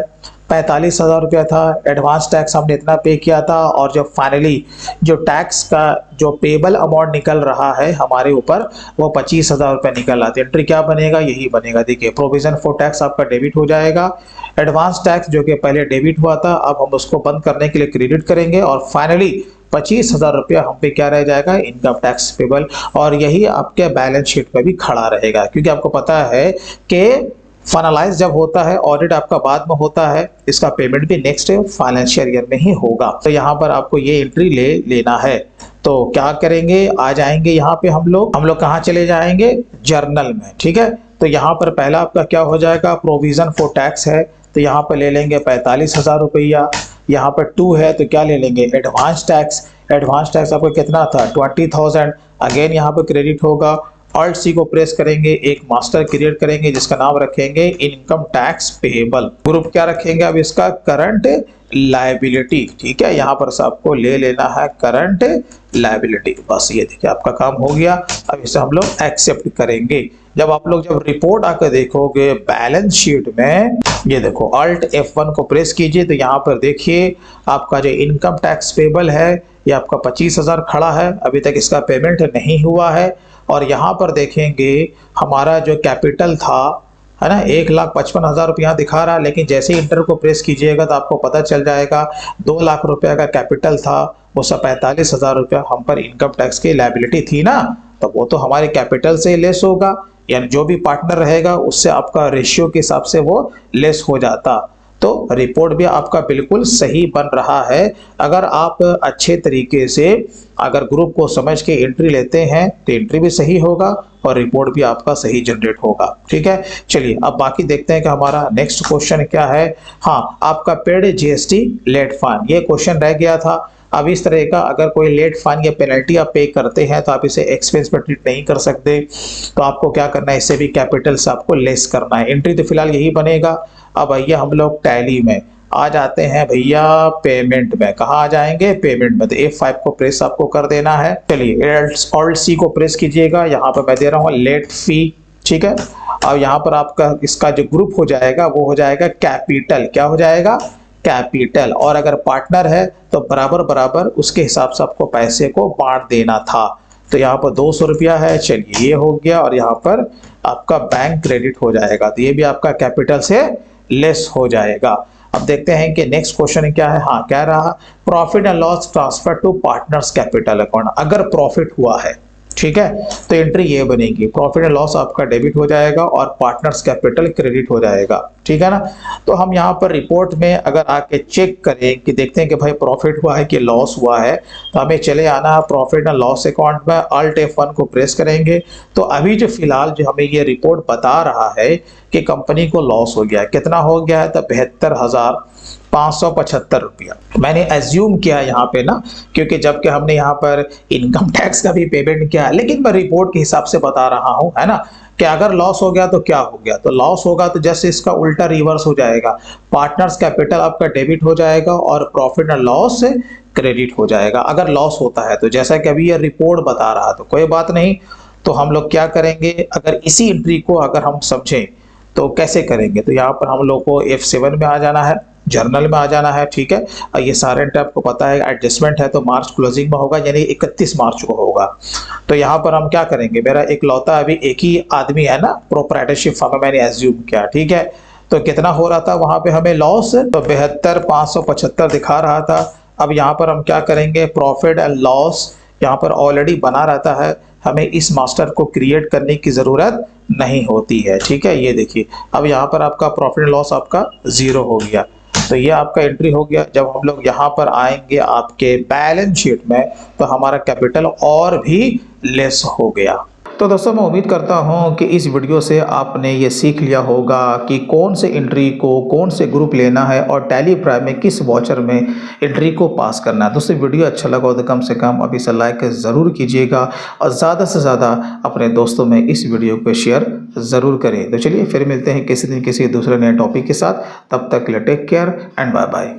45,000 रुपया था, एडवांस टैक्स हमने इतना पे किया था, और जो फाइनली जो टैक्स का जो पेबल अमाउंट निकल रहा है हमारे ऊपर, वो 25,000 रुपया निकल रहा है। एंट्री क्या बनेगा, यही बनेगा। देखिए प्रोविजन फॉर टैक्स आपका डेबिट हो जाएगा, एडवांस टैक्स जो कि पहले डेबिट हुआ था, अब हम उसको बंद करने के लिए क्रेडिट करेंगे, और फाइनली 25,000 रुपया हम पे क्या रह जाएगा, इनकम टैक्स पेबल। और यही आपके बैलेंस शीट पे भी खड़ा रहेगा, क्योंकि आपको पता है कि फाइनलाइज जब होता है, ऑडिट आपका बाद में होता है, इसका पेमेंट भी नेक्स्ट फाइनेंशियल ईयर में ही होगा। तो यहाँ पर आपको ये एंट्री ले लेना है। तो क्या करेंगे, आ जाएंगे यहाँ पे हम लोग कहाँ चले जाएंगे, जर्नल में। ठीक है, तो यहाँ पर पहला आपका क्या हो जाएगा, प्रोविजन फॉर टैक्स है, तो यहाँ पर ले लेंगे 45,000 रुपया। यहाँ पर 2 है तो क्या ले लेंगे, एडवांस टैक्स। एडवांस टैक्स आपको कितना था, 20,000। अगेन यहाँ पर क्रेडिट होगा। ऑल्ट सी को प्रेस करेंगे, एक मास्टर क्रिएट करेंगे जिसका नाम रखेंगे इनकम टैक्स पेएबल। ग्रुप क्या रखेंगे अब इसका, करंट लायबिलिटी। ठीक है, यहाँ पर सबको ले लेना है करंट लायबिलिटी। बस ये देखिए आपका काम हो गया। अब इसे हम लोग एक्सेप्ट करेंगे। जब रिपोर्ट आकर देखोगे बैलेंस शीट में, ये देखो ऑल्ट F1 को प्रेस कीजिए, तो यहाँ पर देखिए आपका जो इनकम टैक्स पेएबल है ये आपका 25,000 खड़ा है, अभी तक इसका पेमेंट नहीं हुआ है। और यहाँ पर देखेंगे हमारा जो कैपिटल था, है ना, 1,55,000 रुपया दिखा रहा है, लेकिन जैसे ही इंटर को प्रेस कीजिएगा तो आपको पता चल जाएगा 2 लाख रुपया का कैपिटल था, वो सब 45,000 रुपया हम पर इनकम टैक्स की लायबिलिटी थी ना, तो वो तो हमारे कैपिटल से लेस होगा, यानी जो भी पार्टनर रहेगा उससे आपका रेशियो के हिसाब से वो लेस हो जाता। तो रिपोर्ट भी आपका बिल्कुल सही बन रहा है। अगर आप अच्छे तरीके से अगर ग्रुप को समझ के एंट्री लेते हैं तो एंट्री भी सही होगा और रिपोर्ट भी आपका सही जनरेट होगा। ठीक है, चलिए अब बाकी देखते हैं कि हमारा नेक्स्ट क्वेश्चन क्या है। हाँ, आपका पेड जीएसटी लेट फाइन, ये क्वेश्चन रह गया था। अब इस तरह का अगर कोई लेट फाइन या पेनल्टी आप पे करते हैं तो आप इसे एक्सपेंस पर ट्रीट नहीं कर सकते, तो आपको क्या करना है, इससे भी कैपिटल से आपको लेस करना है। एंट्री तो फिलहाल यही बनेगा। अब भैया हम लोग टैली में आ जाते हैं, भैया पेमेंट में। कहाँ आ जाएंगे, पेमेंट में। तो F5 को प्रेस आपको कर देना है। चलिए ऑल्ट सी को प्रेस कीजिएगा, यहाँ पर मैं दे रहा हूँ लेट फी। ठीक है, अब यहाँ पर आपका इसका जो ग्रुप हो जाएगा वो हो जाएगा कैपिटल। क्या हो जाएगा, कैपिटल। और अगर पार्टनर है तो बराबर बराबर उसके हिसाब से आपको पैसे को बांट देना था। तो यहाँ पर 200 रुपया है, चलिए ये हो गया। और यहाँ पर आपका बैंक क्रेडिट हो जाएगा, तो ये भी आपका कैपिटल से लेस हो जाएगा। अब देखते हैं कि नेक्स्ट क्वेश्चन क्या है। हाँ, कह रहा profit and loss transfer to partners capital account. अगर प्रॉफिट हुआ है, ठीक है, तो एंट्री ये बनेगी, प्रॉफिट एंड लॉस आपका डेबिट हो जाएगा और पार्टनर्स कैपिटल क्रेडिट हो जाएगा। ठीक है ना। तो हम यहाँ पर रिपोर्ट में अगर आके चेक करें कि देखते हैं कि भाई प्रॉफिट हुआ है कि लॉस हुआ है, तो हमें चले आना है प्रॉफिट एंड लॉस अकाउंट में, ऑल्ट F1 को प्रेस करेंगे। तो अभी जो फिलहाल जो हमें ये रिपोर्ट बता रहा है कि कंपनी को लॉस हो गया है। कितना हो गया है, तो 72,575 रुपया। मैंने एज्यूम किया यहाँ पे ना, क्योंकि जबकि हमने यहाँ पर इनकम टैक्स का भी पेमेंट किया, लेकिन मैं रिपोर्ट के हिसाब से बता रहा हूँ, है ना, कि अगर लॉस हो गया तो क्या हो गया, तो लॉस होगा तो जैसे इसका उल्टा रिवर्स हो जाएगा, पार्टनर्स कैपिटल आपका डेबिट हो जाएगा और प्रॉफिट एंड लॉस क्रेडिट हो जाएगा अगर लॉस होता है। तो जैसा कि अभी ये रिपोर्ट बता रहा, तो कोई बात नहीं। तो हम लोग क्या करेंगे, अगर इसी एंट्री को अगर हम समझें तो कैसे करेंगे, तो यहाँ पर हम लोग को F7 में आ जाना है, जर्नल में आ जाना है। ठीक है, और ये सारे एंट्री आपको पता है एडजस्टमेंट है तो मार्च क्लोजिंग में होगा, यानी 31 मार्च को होगा। तो यहाँ पर हम क्या करेंगे, मेरा एक लौता अभी एक ही आदमी है ना, प्रोप्राइटरशिप फर्म में मैंने एज्यूम किया। ठीक है, तो कितना हो रहा था वहां पे हमें लॉस, तो 72,575 दिखा रहा था। अब यहाँ पर हम क्या करेंगे, प्रॉफिट एंड लॉस यहाँ पर ऑलरेडी बना रहता है, हमें इस मास्टर को क्रिएट करने की जरूरत नहीं होती है। ठीक है, ये देखिए अब यहाँ पर आपका प्रॉफिट एंड लॉस आपका 0 हो गया, तो ये आपका एंट्री हो गया। जब हम लोग यहाँ पर आएंगे आपके बैलेंस शीट में, तो हमारा कैपिटल और भी लेस हो गया। तो दोस्तों मैं उम्मीद करता हूं कि इस वीडियो से आपने ये सीख लिया होगा कि कौन से एंट्री को कौन से ग्रुप लेना है और टैली प्राइम में किस वॉचर में एंट्री को पास करना है। दोस्तों वीडियो अच्छा लगा हो तो कम से कम अभी से लाइक ज़रूर कीजिएगा और ज़्यादा से ज़्यादा अपने दोस्तों में इस वीडियो को शेयर ज़रूर करें। तो चलिए फिर मिलते हैं किसी दिन किसी दूसरे नए टॉपिक के साथ, तब तक के लिए take care and bye bye.